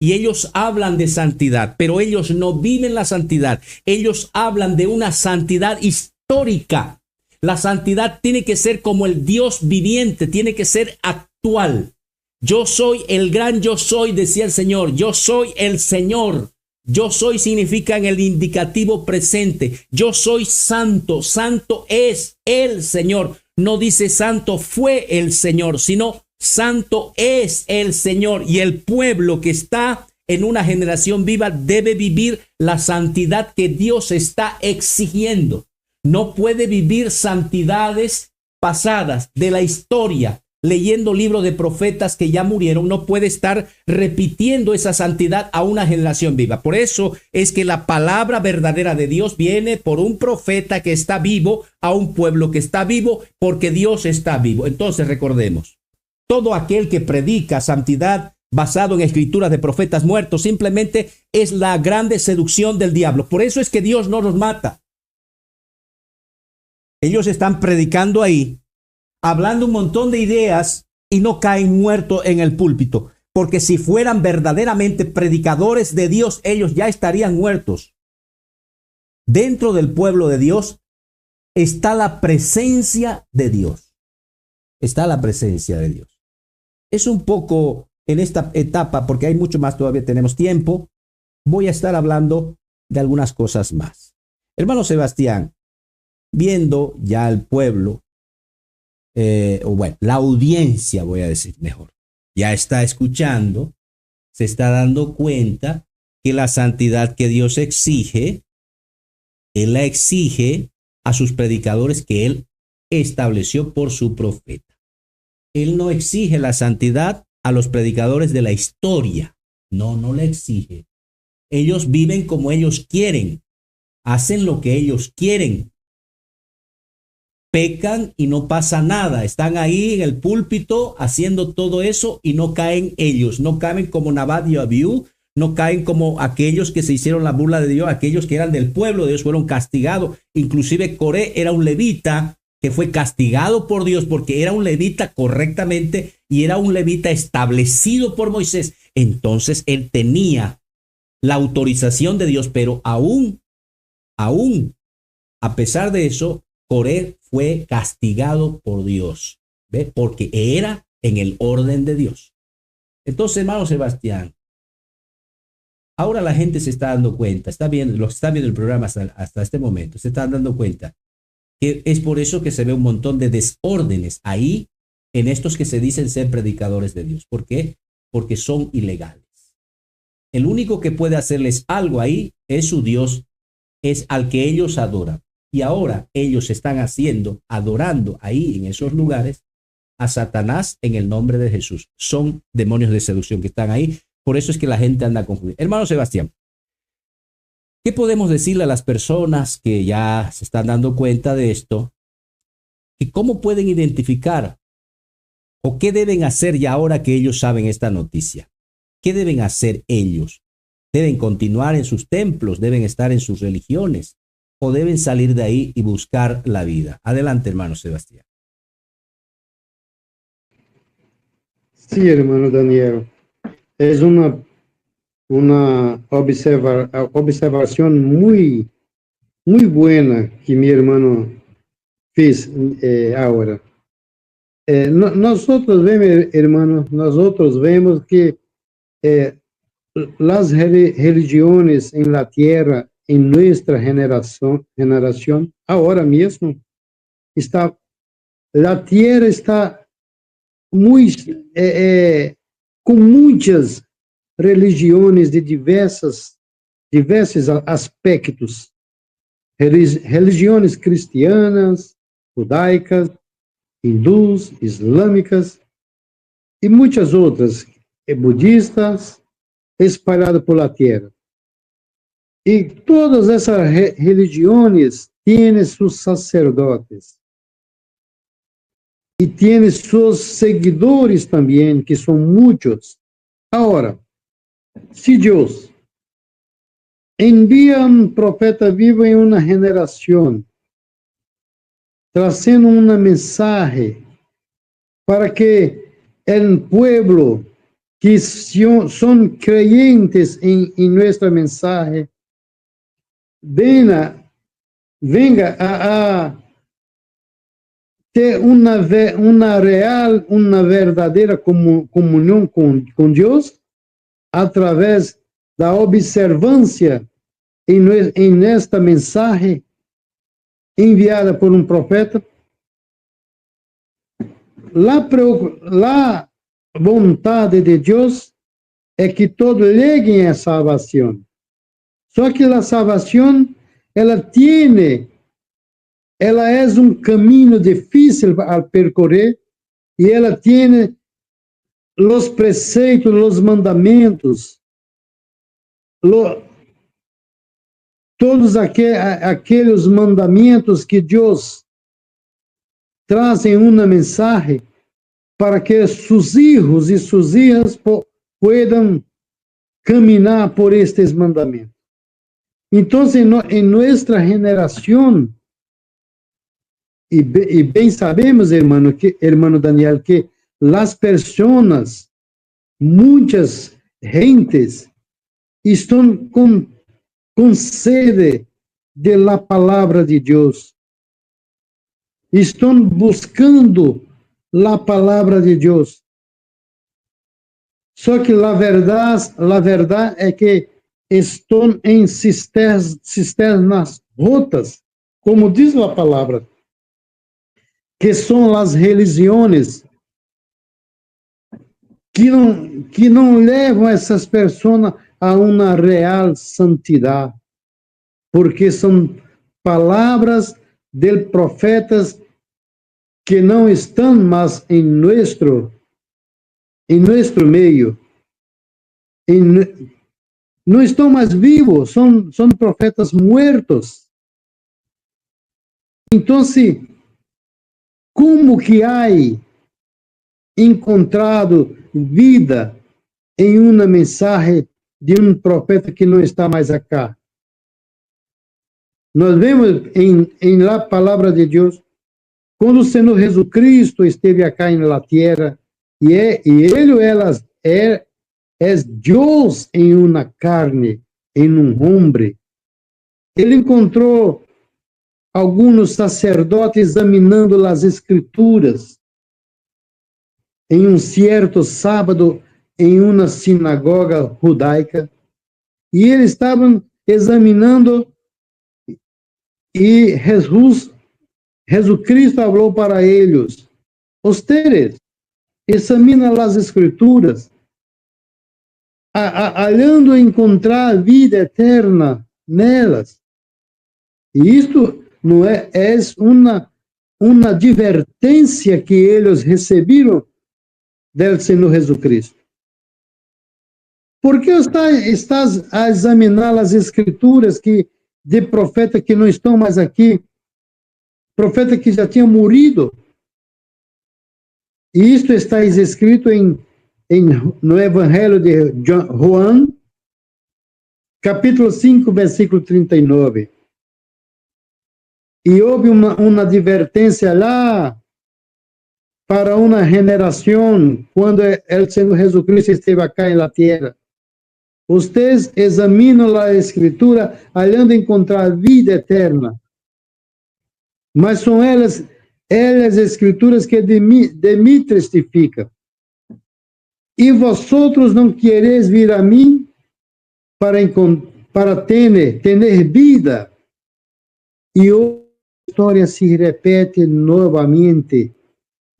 y ellos hablan de santidad, pero ellos no viven la santidad. Ellos hablan de una santidad histórica. La santidad tiene que ser como el Dios viviente, tiene que ser actual. Yo soy el gran yo soy, decía el Señor. Yo soy el Señor. Yo soy significa en el indicativo presente. Yo soy santo. Santo es el Señor. No dice santo fue el Señor, sino santo es el Señor. Y el pueblo que está en una generación viva debe vivir la santidad que Dios está exigiendo. No puede vivir santidades pasadas de la historia. Leyendo libros de profetas que ya murieron, no puede estar repitiendo esa santidad a una generación viva. Por eso es que la palabra verdadera de Dios viene por un profeta que está vivo a un pueblo que está vivo, porque Dios está vivo. Entonces recordemos, todo aquel que predica santidad basado en escrituras de profetas muertos simplemente es la grande seducción del diablo. Por eso es que Dios no los mata. Ellos están predicando ahí, hablando un montón de ideas y no caen muertos en el púlpito. porque si fueran verdaderamente predicadores de Dios, ellos ya estarían muertos. Dentro del pueblo de Dios está la presencia de Dios. Está la presencia de Dios. Es un poco en esta etapa, porque hay mucho más, todavía tenemos tiempo, voy a estar hablando de algunas cosas más. Hermano Sebastián, viendo ya el pueblo, o bueno, la audiencia, voy a decir mejor, ya está escuchando, se está dando cuenta que la santidad que Dios exige, Él la exige a sus predicadores que Él estableció por su profeta. Él no exige la santidad a los predicadores de la historia. No, no la exige. Ellos viven como ellos quieren, hacen lo que ellos quieren, pecan y no pasa nada, están ahí en el púlpito haciendo todo eso y no caen ellos, no caen como Nabat y Abiú, no caen como aquellos que se hicieron la burla de Dios, aquellos que eran del pueblo de Dios fueron castigados. Inclusive Coré era un levita que fue castigado por Dios porque era un levita correctamente y era un levita establecido por Moisés. Entonces él tenía la autorización de Dios, pero aún, a pesar de eso, Coré fue castigado por Dios, ¿ve? Porque era en el orden de Dios. Entonces, hermano Sebastián, ahora la gente se está dando cuenta, está viendo, los que están viendo el programa hasta este momento, se están dando cuenta que es por eso que se ve un montón de desórdenes ahí en estos que se dicen ser predicadores de Dios. ¿Por qué? Porque son ilegales. El único que puede hacerles algo ahí es su Dios, es al que ellos adoran. Y ahora ellos están adorando ahí en esos lugares a Satanás en el nombre de Jesús. Son demonios de seducción que están ahí. Por eso es que la gente anda confundida. Hermano Sebastián, ¿qué podemos decirle a las personas que ya se están dando cuenta de esto? ¿Y cómo pueden identificar o qué deben hacer ya ahora que ellos saben esta noticia? ¿Qué deben hacer ellos? ¿Deben continuar en sus templos? ¿Deben estar en sus religiones? ¿O deben salir de ahí y buscar la vida? Adelante, hermano Sebastián. Sí, hermano Daniel. Es una observación muy buena que mi hermano fez ahora. Nosotros vemos, hermanos, nosotros vemos que las religiones en la tierra, en nuestra generación, ahora mismo, la tierra está con muchas religiones de diversos aspectos. Religiones cristianas, judaicas, hindús, islâmicas e muitas outras, budistas, espalhadas por la tierra. E todas essas religiões têm seus sacerdotes e têm seus seguidores também, que são muitos. Agora, se Deus envia um profeta vivo em uma geração, trazendo uma mensagem para que o povo que são creyentes em nossa mensagem venga a ter uma verdadeira comunhão com Deus através da observância nesta mensagem enviada por um profeta. A vontade de Deus é que todos lleguem à salvação. Só que a salvação, ela é um caminho difícil a percorrer e ela tem os preceitos, os mandamentos, todos aqueles mandamentos que Deus traz em uma mensagem para que seus filhos e suas filhas possam caminhar por estes mandamentos. Então, em nossa geração, e bem sabemos, hermano Daniel, que as pessoas muitas gentes estão com sede de la palavra de Deus. Estão buscando la palavra de Deus. Só que a verdade é que estão em cisternas rotas, como diz a palavra, que são as religiões que não levam essas pessoas a uma real santidade, porque são palavras de profetas que não estão mais em nosso meio, não estão mais vivos, são profetas mortos. Então, como que há encontrado vida em uma mensagem de um profeta que não está mais acá? Nós vemos em la palavra de Deus, quando o Senhor Jesus Cristo esteve acá em la terra, e ele é Deus em uma carne, em um homem. Ele encontrou alguns sacerdotes examinando as escrituras em um certo sábado em uma sinagoga judaica, e eles estavam examinando, e Jesus Cristo falou para eles: "Ustedes examinam as escrituras, olhando encontrar vida eterna nelas." E isto não é uma advertência que eles receberam do Senhor Jesus Cristo. Por que estás a examinar as escrituras de profetas que não estão mais aqui, profetas que já tinham morrido? E isto está escrito no Evangelho de João, capítulo 5, versículo 39. E houve uma advertência lá para uma geração, quando o Senhor Jesus Cristo esteve acá na terra. Vocês examinam a Escritura, olhando encontrar vida eterna. Mas são elas Escrituras que de mim testificam. E vosotros não quereis vir a mim para ter vida. E a história se repete novamente.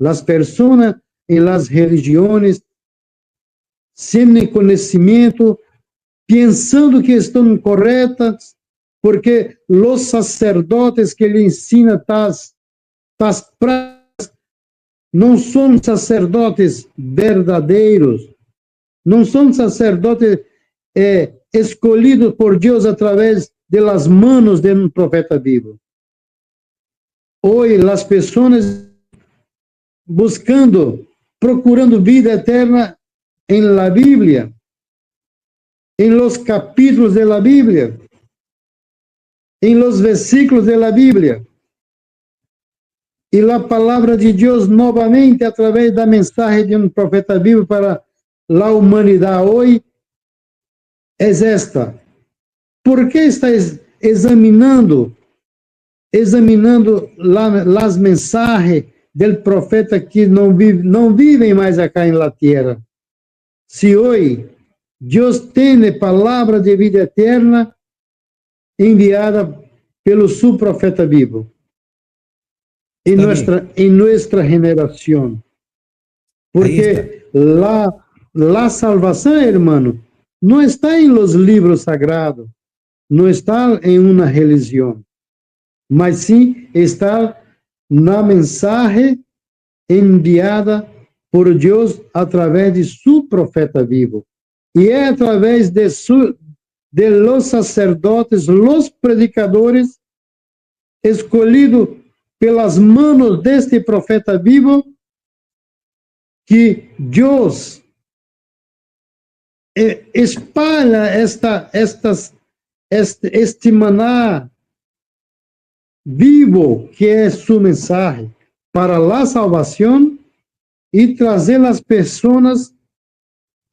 As pessoas em las religiões, sem conhecimento, pensando que estão corretas, porque os sacerdotes que lhe ensinam tais práticas não são sacerdotes verdadeiros, não são sacerdotes escolhidos por Deus através das mãos de um profeta vivo. Hoje, as pessoas procurando vida eterna em la Bíblia, em los capítulos de la Bíblia, em los versículos de la Bíblia. E a palavra de Deus, novamente, através da mensagem de um profeta vivo para a humanidade hoje, é esta. Por que está examinando as mensagens do profeta que não vivem mais acá na terra? Se hoje Deus tem palavra de vida eterna enviada pelo seu profeta vivo em nossa geração. Porque la salvação, hermano, não está em los livros sagrados, não está em uma religião, mas sim está na mensagem enviada por Deus através de seu profeta vivo. E é através de los sacerdotes, los predicadores, escolhidos pelas mãos deste profeta vivo, que Deus espalha este maná vivo, que é sua mensagem, para a salvação, e trazer as pessoas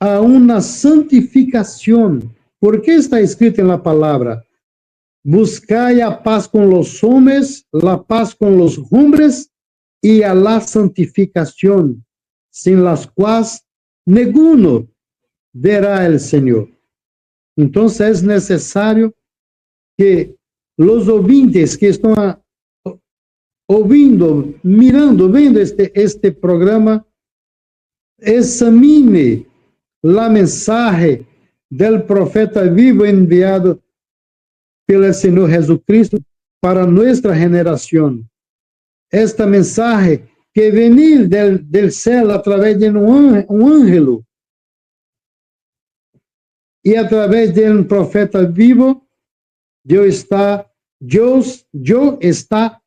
a una santificación. ¿Por qué está escrito en la palabra? Buscai a paz con los hombres, la paz con los hombres y a la santificación, sin las cuales ninguno verá el Señor. Entonces es necesario que los oyentes que están ouvindo, mirando, vendo este programa, examine la mensaje del profeta vivo enviado pelo Senhor Jesucristo para nuestra generación. Esta mensaje que venir del cielo a través de un ángel y a través de un profeta vivo, Dios está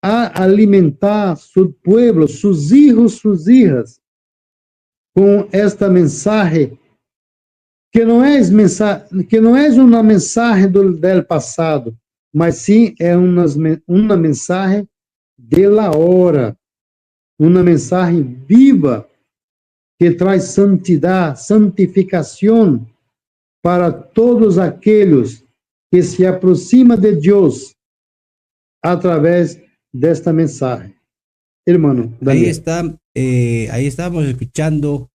a alimentar su pueblo, sus hijos, sus hijas, con esta mensaje que não é uma mensagem del passado, mas sim é uma mensagem de la hora, uma mensagem viva que traz santidade, santificação para todos aqueles que se aproximam de Deus através desta mensagem. Hermano, Daniel. Ahí estamos escuchando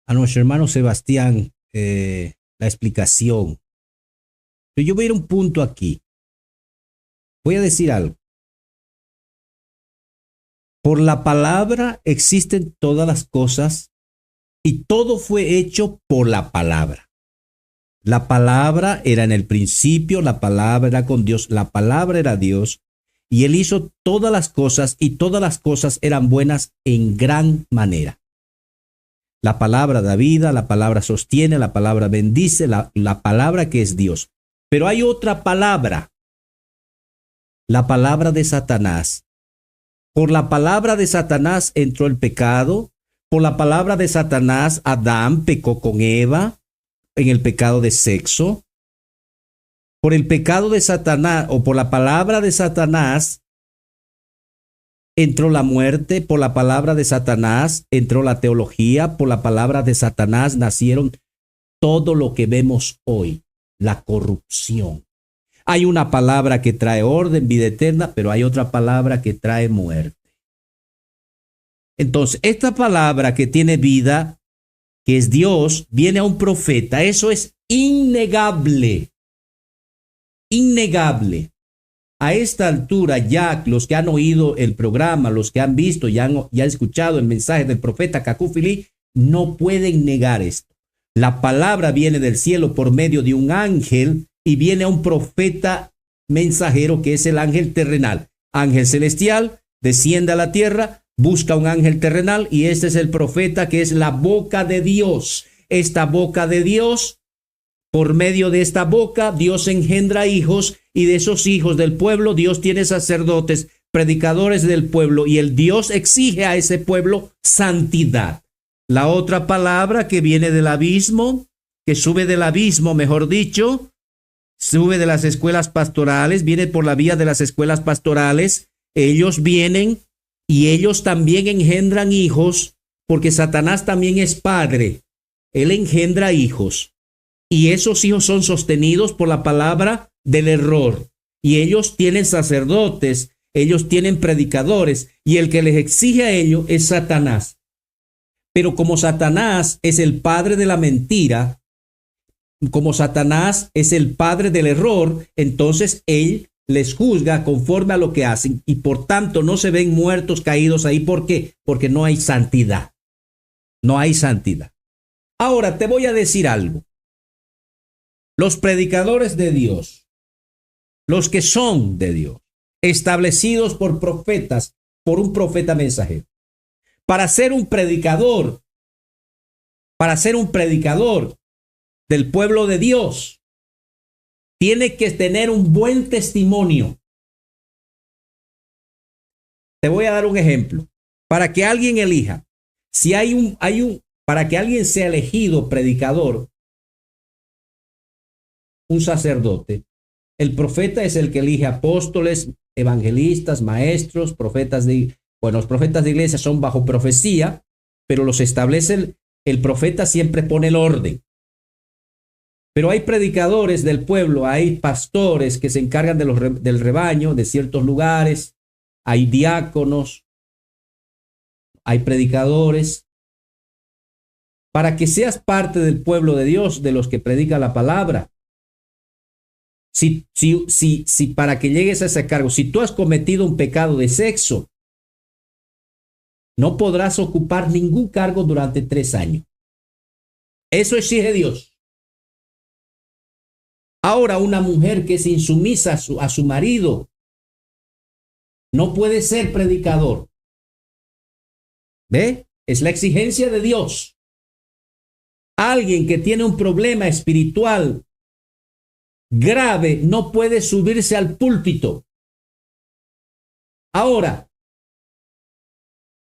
a nuestro hermano Sebastián la explicación. Pero yo voy a ir a un punto aquí. Voy a decir algo. Por la palabra existen todas las cosas y todo fue hecho por la palabra. La palabra era en el principio, la palabra era con Dios, la palabra era Dios y Él hizo todas las cosas y todas las cosas eran buenas en gran manera. La palabra da vida, la palabra sostiene, la palabra bendice, la palabra que es Dios. Pero hay otra palabra, la palabra de Satanás. Por la palabra de Satanás entró el pecado, por la palabra de Satanás Adán pecó con Eva en el pecado de sexo. Por el pecado de Satanás o por la palabra de Satanás entró la muerte, por la palabra de Satanás entró la teología, por la palabra de Satanás nacieron todo lo que vemos hoy, la corrupción. Hay una palabra que trae orden, vida eterna, pero hay otra palabra que trae muerte. Entonces, esta palabra que tiene vida, que es Dios, viene a un profeta. Eso es innegable. Innegable. A esta altura ya los que han oído el programa, los que han visto, ya han escuchado el mensaje del profeta Cacúfili, no pueden negar esto. La palabra viene del cielo por medio de un ángel y viene a un profeta mensajero que es el ángel terrenal. Ángel celestial desciende a la tierra, busca un ángel terrenal y este es el profeta que es la boca de Dios. Esta boca de Dios, por medio de esta boca, Dios engendra hijos y de esos hijos del pueblo, Dios tiene sacerdotes, predicadores del pueblo y el Dios exige a ese pueblo santidad. La otra palabra que viene del abismo, que sube del abismo, mejor dicho, sube de las escuelas pastorales, viene por la vía de las escuelas pastorales. Ellos vienen y ellos también engendran hijos, porque Satanás también es padre. Él engendra hijos y esos hijos son sostenidos por la palabra del error. Y ellos tienen sacerdotes, ellos tienen predicadores y el que les exige a ellos es Satanás. Pero como Satanás es el padre de la mentira, como Satanás es el padre del error, entonces él les juzga conforme a lo que hacen y por tanto no se ven muertos caídos ahí. ¿Por qué? Porque no hay santidad. No hay santidad. Ahora te voy a decir algo. Los predicadores de Dios, los que son de Dios, establecidos por profetas, por un profeta mensajero, para ser un predicador del pueblo de Dios, tiene que tener un buen testimonio. Te voy a dar un ejemplo. Para que alguien elija, para que alguien sea elegido predicador, un sacerdote, el profeta es el que elige apóstoles, evangelistas, maestros, profetas los profetas de iglesia son bajo profecía, pero los establece El profeta siempre pone el orden. Pero hay predicadores del pueblo, hay pastores que se encargan del rebaño, de ciertos lugares, hay diáconos, hay predicadores. Para que seas parte del pueblo de Dios, de los que predica la palabra, si para que llegues a ese cargo, si tú has cometido un pecado de sexo, no podrás ocupar ningún cargo durante 3 años. Eso exige Dios. Ahora, una mujer que es insumisa a su marido no puede ser predicador. ¿Ve? Es la exigencia de Dios. Alguien que tiene un problema espiritual grave no puede subirse al púlpito. Ahora,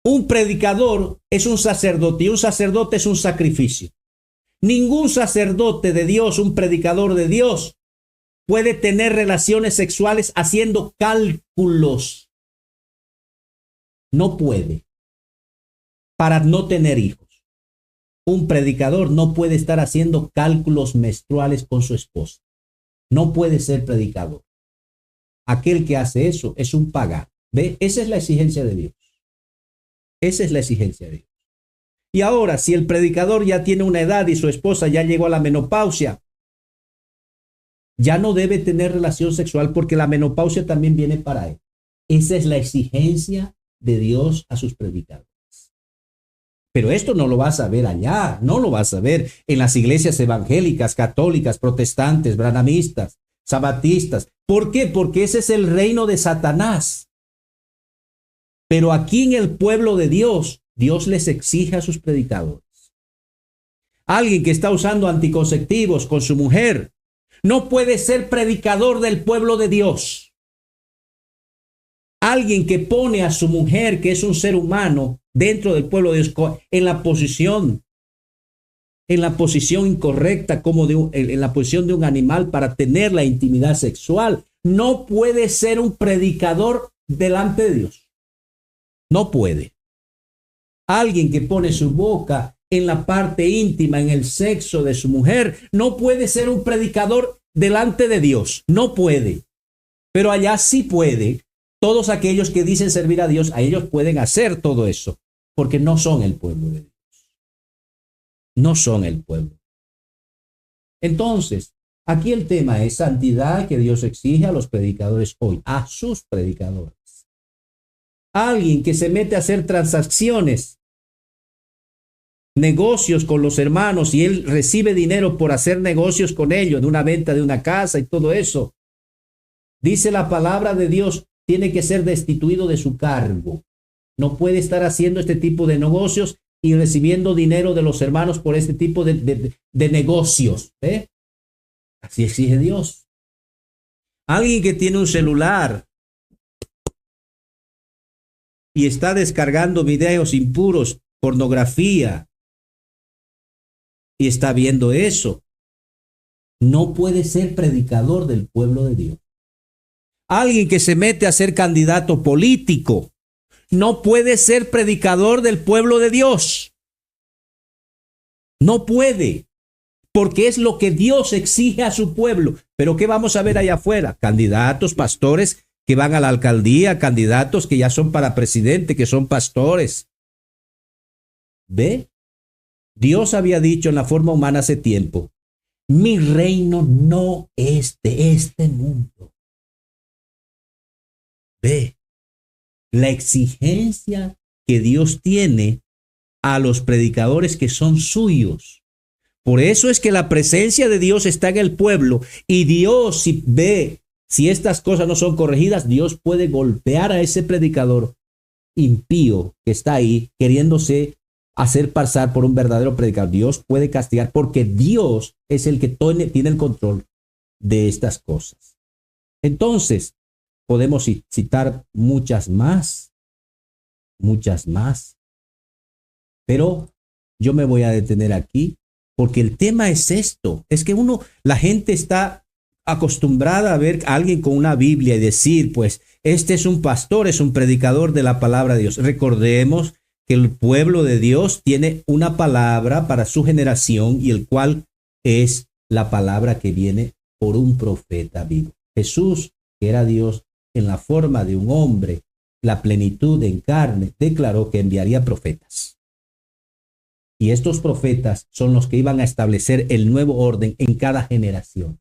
un predicador es un sacerdote y un sacerdote es un sacrificio. Ningún sacerdote de Dios, un predicador de Dios, puede tener relaciones sexuales haciendo cálculos. No puede. Para no tener hijos. Un predicador no puede estar haciendo cálculos menstruales con su esposa. No puede ser predicador. Aquel que hace eso es un pagano. ¿Ve? Esa es la exigencia de Dios. Esa es la exigencia de Dios. Y ahora, si el predicador ya tiene una edad y su esposa ya llegó a la menopausia, ya no debe tener relación sexual porque la menopausia también viene para él. Esa es la exigencia de Dios a sus predicadores. Pero esto no lo vas a ver allá, no lo vas a ver en las iglesias evangélicas, católicas, protestantes, branhamistas, sabatistas. ¿Por qué? Porque ese es el reino de Satanás. Pero aquí en el pueblo de Dios, Dios les exige a sus predicadores. Alguien que está usando anticonceptivos con su mujer no puede ser predicador del pueblo de Dios. Alguien que pone a su mujer, que es un ser humano, dentro del pueblo de Dios, en la posición incorrecta, como en la posición de un animal para tener la intimidad sexual, no puede ser un predicador delante de Dios. No puede. Alguien que pone su boca en la parte íntima, en el sexo de su mujer, no puede ser un predicador delante de Dios. No puede. Pero allá sí puede. Todos aquellos que dicen servir a Dios, a ellos pueden hacer todo eso, porque no son el pueblo de Dios. No son el pueblo. Entonces, aquí el tema es santidad que Dios exige a los predicadores hoy, a sus predicadores. Alguien que se mete a hacer transacciones, negocios con los hermanos y él recibe dinero por hacer negocios con ellos, de una venta de una casa y todo eso. Dice la palabra de Dios, tiene que ser destituido de su cargo. No puede estar haciendo este tipo de negocios y recibiendo dinero de los hermanos por este tipo de negocios. ¿Eh? Así exige Dios. Alguien que tiene un celular y está descargando videos impuros, pornografía, y está viendo eso, no puede ser predicador del pueblo de Dios. Alguien que se mete a ser candidato político no puede ser predicador del pueblo de Dios. No puede, porque es lo que Dios exige a su pueblo. Pero ¿qué vamos a ver allá afuera? Candidatos, pastores que van a la alcaldía, candidatos que ya son para presidente, que son pastores. ¿Ve? Dios había dicho en la forma humana hace tiempo, mi reino no es de este mundo. Ve, la exigencia que Dios tiene a los predicadores que son suyos. Por eso es que la presencia de Dios está en el pueblo y Dios, si ve, si estas cosas no son corregidas, Dios puede golpear a ese predicador impío que está ahí queriéndose hacer pasar por un verdadero predicador. Dios puede castigar porque Dios es el que tiene el control de estas cosas. Entonces, podemos citar muchas más, pero yo me voy a detener aquí porque el tema es esto, es que la gente está acostumbrada a ver a alguien con una Biblia y decir, pues, este es un pastor, es un predicador de la palabra de Dios. Recordemos que el pueblo de Dios tiene una palabra para su generación y el cual es la palabra que viene por un profeta vivo. Jesús, que era Dios en la forma de un hombre, la plenitud en carne, declaró que enviaría profetas. Y estos profetas son los que iban a establecer el nuevo orden en cada generación.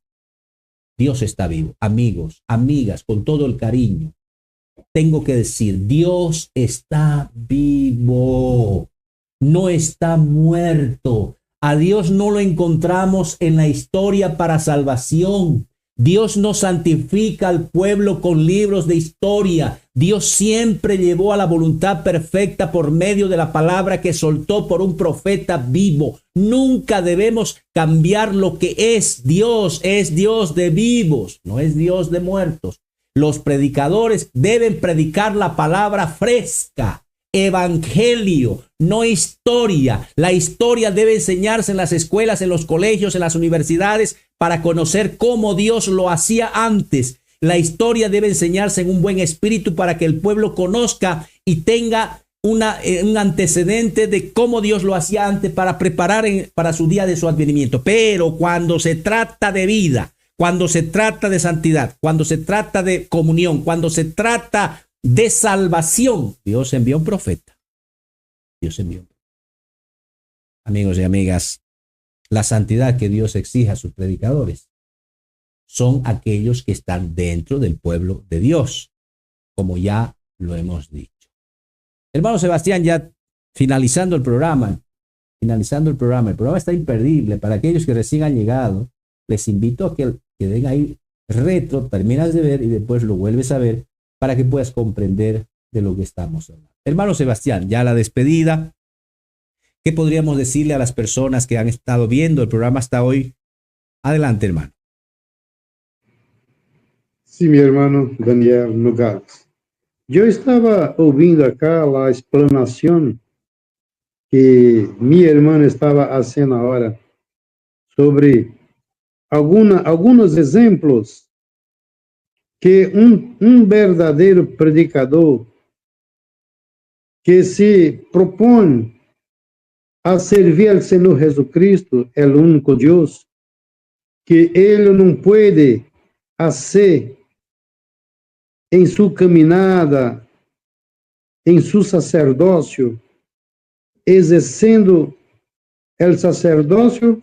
Dios está vivo. Amigos, amigas, con todo el cariño, tengo que decir, Dios está vivo, no está muerto. A Dios no lo encontramos en la historia para salvación. Dios no santifica al pueblo con libros de historia. Dios siempre llevó a la voluntad perfecta por medio de la palabra que soltó por un profeta vivo. Nunca debemos cambiar lo que es. Dios es Dios de vivos, no es Dios de muertos. Los predicadores deben predicar la palabra fresca, evangelio, no historia. La historia debe enseñarse en las escuelas, en los colegios, en las universidades, para conocer cómo Dios lo hacía antes. La historia debe enseñarse en un buen espíritu para que el pueblo conozca y tenga un antecedente de cómo Dios lo hacía antes para preparar para su día de su advenimiento. Pero cuando se trata de vida, cuando se trata de santidad, cuando se trata de comunión, cuando se trata de salvación, Dios envió un profeta. Dios envió. Amigos y amigas, la santidad que Dios exige a sus predicadores son aquellos que están dentro del pueblo de Dios, como ya lo hemos dicho. Hermano Sebastián, ya finalizando el programa, el programa está imperdible para aquellos que recién han llegado. Les invito a que den ahí retro, terminas de ver y después lo vuelves a ver para que puedas comprender de lo que estamos hablando. Hermano Sebastián, ya la despedida. ¿Qué podríamos decirle a las personas que han estado viendo el programa hasta hoy? Adelante, hermano. Sí, mi hermano Daniel Nogales. Yo estaba ouvindo acá la explanación que mi hermano estaba haciendo ahora sobre algunos ejemplos que un verdadero predicador que se propone a servir al Señor Jesucristo, el único Dios, que Él no puede hacer en su caminada, en su sacerdocio, exercendo el sacerdocio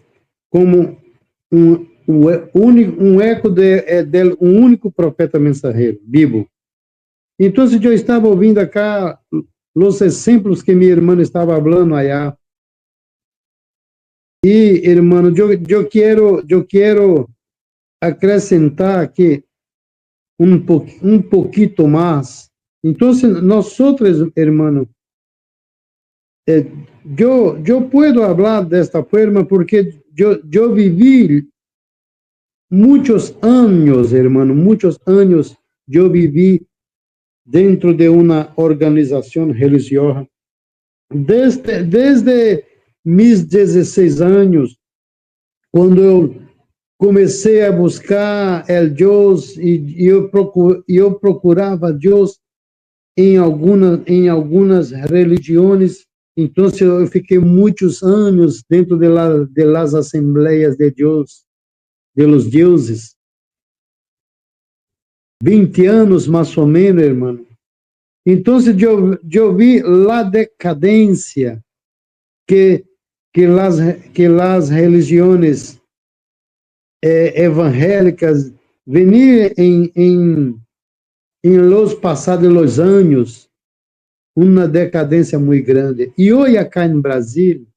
como un eco de un único profeta mensajero vivo. Entonces yo estaba ouvindo acá los ejemplos que mi hermano estaba hablando allá. Y hermano, yo quiero acrescentar aquí un poquito más. Entonces nosotros, hermano, yo puedo hablar de esta forma porque yo viví muchos años, hermano, muchos años yo viví dentro de una organización religiosa. Desde mis 16 años, quando eu comecei a buscar el Deus e eu procurava Deus em algumas religiões, então eu fiquei muitos anos dentro de las assembleias de Deus, de los deuses, 20 anos mais ou menos, hermano. Então eu vi a decadência que las religiones evangélicas venían en los pasados los años, una decadencia muy grande. Y hoy acá en Brasil,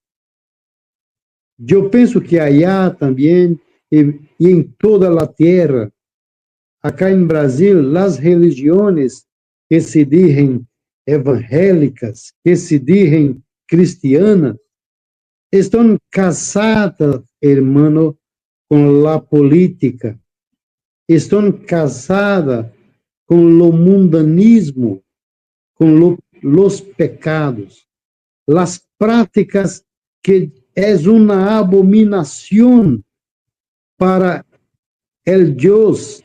yo pienso que allá también, y en toda la tierra, acá en Brasil, las religiones que se dicen evangélicas, que se dicen cristianas, estão casadas, hermano, com a política, estão casadas com o mundanismo, com os pecados, as práticas que é uma abominação para o Deus,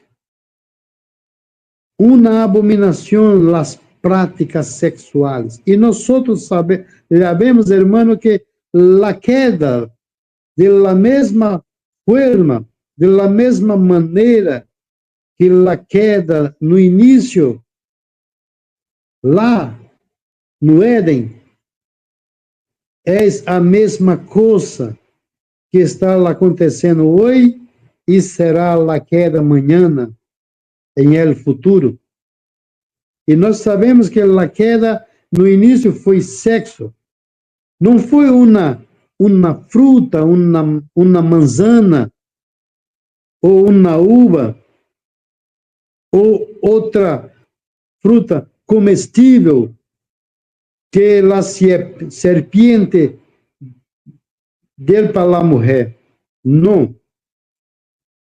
uma abominação, as práticas sexuales. Y nosotros sabemos, hermano, que la queda de la misma forma, de la mesma maneira que la queda no início, lá no Éden, é a mesma coisa que está acontecendo hoje e será a queda amanhã, em el futuro. E nós sabemos que a queda no início foi sexo, não foi uma fruta, uma manzana, ou uma uva, ou outra fruta comestível que a serpiente deu para a mulher. Não.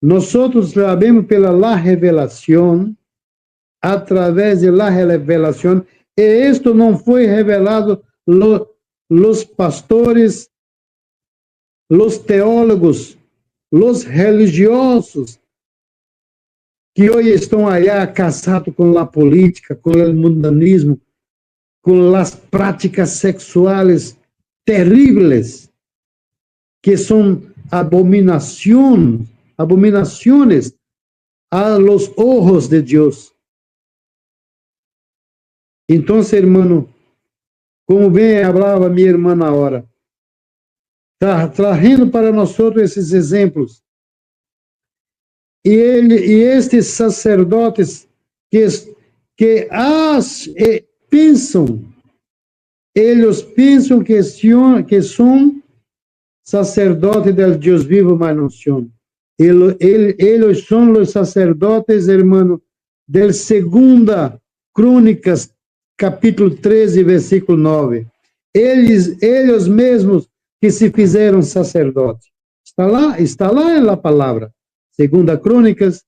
Nós sabemos pela revelação, através da revelação, e isto não foi revelado los pastores, los teólogos, los religiosos, que hoje estão allá casados com a política, com o mundanismo, com as práticas sexuais terríveis, que são abominações a los ojos de Deus. Então, hermano, como bem falava minha irmã agora, trazendo para nós esses exemplos. E estes sacerdotes que pensam, eles pensam que são sacerdotes do Deus vivo, mas não são. Eles são os sacerdotes, hermano, del Segunda Crônicas, capítulo 13, versículo 9. Eles mesmos que se fizeram sacerdotes. Está lá na palavra. Segunda Crônicas,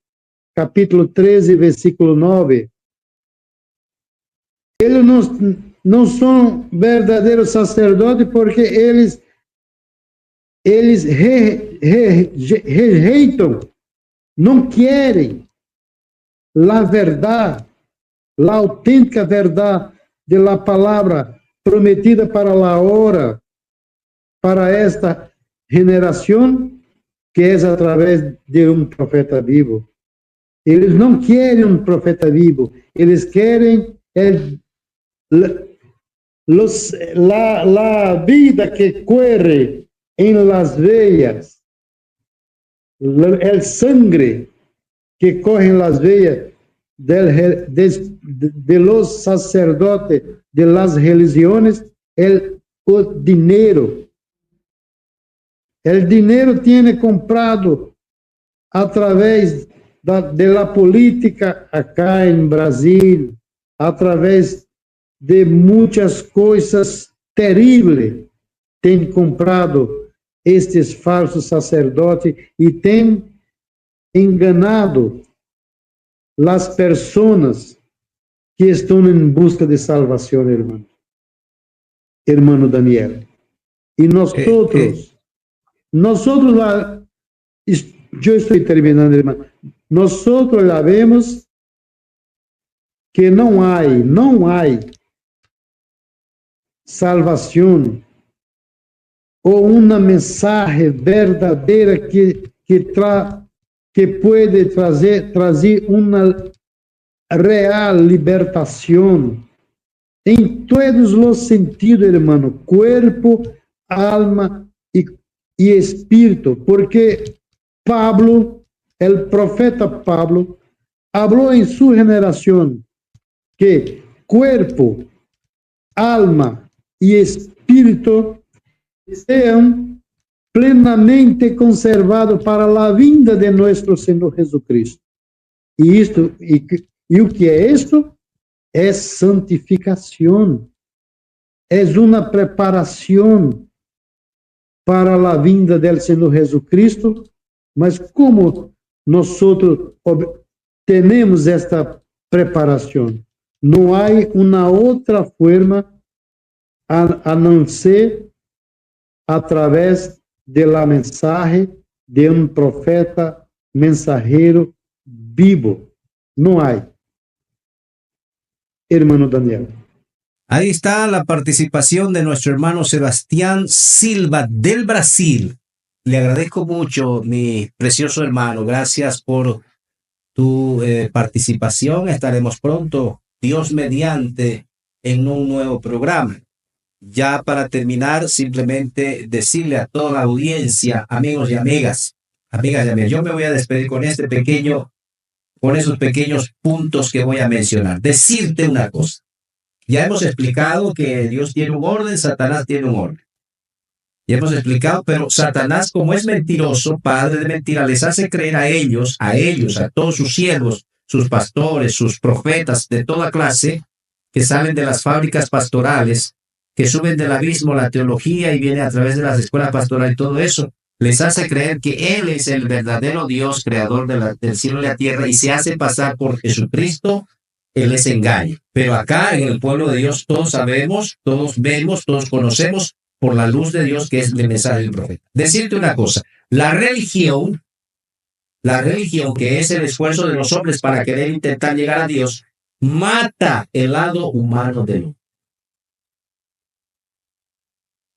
capítulo 13, versículo 9. Eles não são verdadeiros sacerdotes porque eles rejeitam, não querem a verdade, a autêntica verdade da palavra prometida para a hora, para esta geração, que é através de profeta vivo. Eles não querem profeta vivo, eles querem a vida que corre em las veias, o sangue que corre em las veias de los sacerdotes de las religiones, o dinheiro. O dinheiro tiene comprado através da política acá em Brasil, através de muitas coisas terríveis, tem comprado estes falsos sacerdotes e tem enganado as pessoas que estão em busca de salvação, irmão Daniel. E nós eu estou terminando, irmão. Nós sabemos que não há salvação ou uma mensagem verdadeira que pode trazer uma real libertação em todos os sentidos, irmão, corpo, alma e espírito, porque Pablo, o profeta Pablo, falou em sua geração que corpo, alma e espírito sejam plenamente conservados para a vinda de nosso Senhor Jesucristo. E o que é isto? É santificação. É uma preparação para a vinda do Senhor Jesucristo. Mas como nós temos esta preparação? Não há uma outra forma a não ser através da mensagem de profeta mensageiro vivo. Não há. hermano Daniel. Ahí está la participación de nuestro hermano Sebastián Silva del Brasil. Le agradezco mucho, mi precioso hermano. Gracias por tu participación. Estaremos pronto, Dios mediante, en un nuevo programa. Ya para terminar, simplemente decirle a toda la audiencia, amigos y amigas, yo me voy a despedir con esos pequeños puntos que voy a mencionar. Decirte una cosa. Ya hemos explicado que Dios tiene un orden, Satanás tiene un orden. Ya hemos explicado, pero Satanás, como es mentiroso, padre de mentira, les hace creer a ellos, a todos sus siervos, sus pastores, sus profetas de toda clase, que salen de las fábricas pastorales, que suben del abismo la teología y viene a través de las escuelas pastorales y todo eso, les hace creer que Él es el verdadero Dios, creador del cielo y la tierra, y se hace pasar por Jesucristo. Él les engaña. Pero acá en el pueblo de Dios todos sabemos, todos vemos, todos conocemos por la luz de Dios que es el mensaje del profeta. Decirte una cosa, la religión que es el esfuerzo de los hombres para querer intentar llegar a Dios, mata el lado humano del hombre.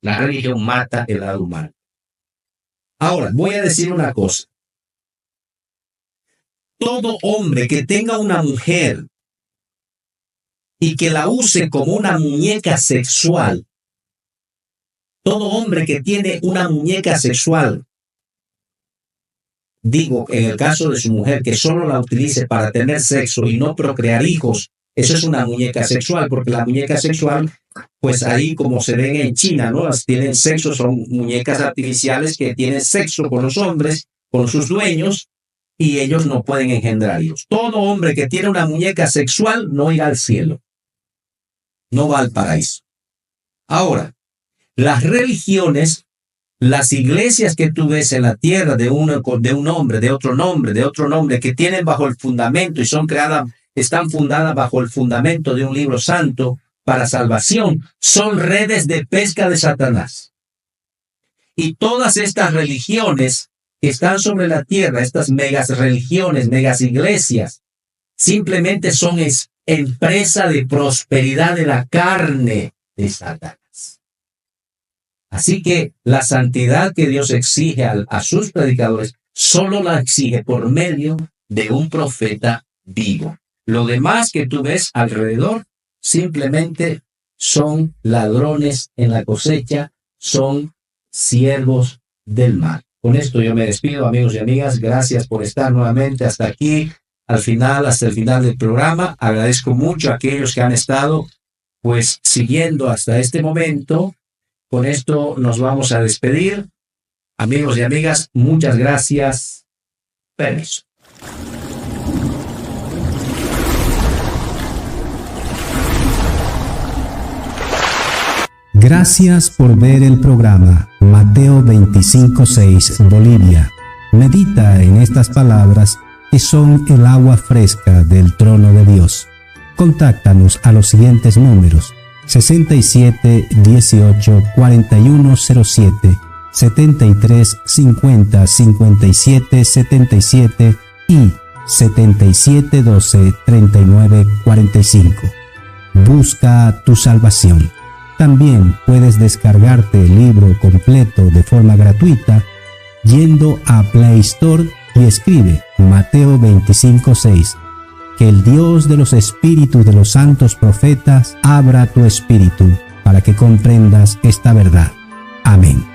La religión mata el lado humano. Ahora, voy a decir una cosa. Todo hombre que tenga una mujer y que la use como una muñeca sexual, todo hombre que tiene una muñeca sexual, digo, en el caso de su mujer, que solo la utilice para tener sexo y no procrear hijos, eso es una muñeca sexual, porque la muñeca sexual, pues ahí como se ven en China, ¿no? Las tienen sexo, son muñecas artificiales que tienen sexo con los hombres, con sus dueños, y ellos no pueden engendrar hijos. Todo hombre que tiene una muñeca sexual no irá al cielo, no va al paraíso. Ahora, las religiones, las iglesias que tú ves en la tierra de un hombre, de otro nombre, que tienen bajo el fundamento y están fundadas bajo el fundamento de un libro santo para salvación, son redes de pesca de Satanás. Y todas estas religiones que están sobre la tierra, estas megas religiones, megas iglesias, simplemente son empresa de prosperidad de la carne de Satanás. Así que la santidad que Dios exige a sus predicadores, solo la exige por medio de un profeta vivo. Lo demás que tú ves alrededor simplemente son ladrones en la cosecha, son siervos del mal. Con esto yo me despido, amigos y amigas. Gracias por estar nuevamente hasta aquí, hasta el final del programa. Agradezco mucho a aquellos que han estado pues siguiendo hasta este momento. Con esto nos vamos a despedir. Amigos y amigas, muchas gracias. Permiso. Gracias por ver el programa Mateo 25:6 Bolivia. Medita en estas palabras que son el agua fresca del trono de Dios. Contáctanos a los siguientes números: 67 18 41 07, 73 50 57 77 y 77 12 39 45. Busca tu salvación. También puedes descargarte el libro completo de forma gratuita yendo a Play Store y escribe Mateo 25:6. Que el Dios de los espíritus de los santos profetas abra tu espíritu para que comprendas esta verdad. Amén.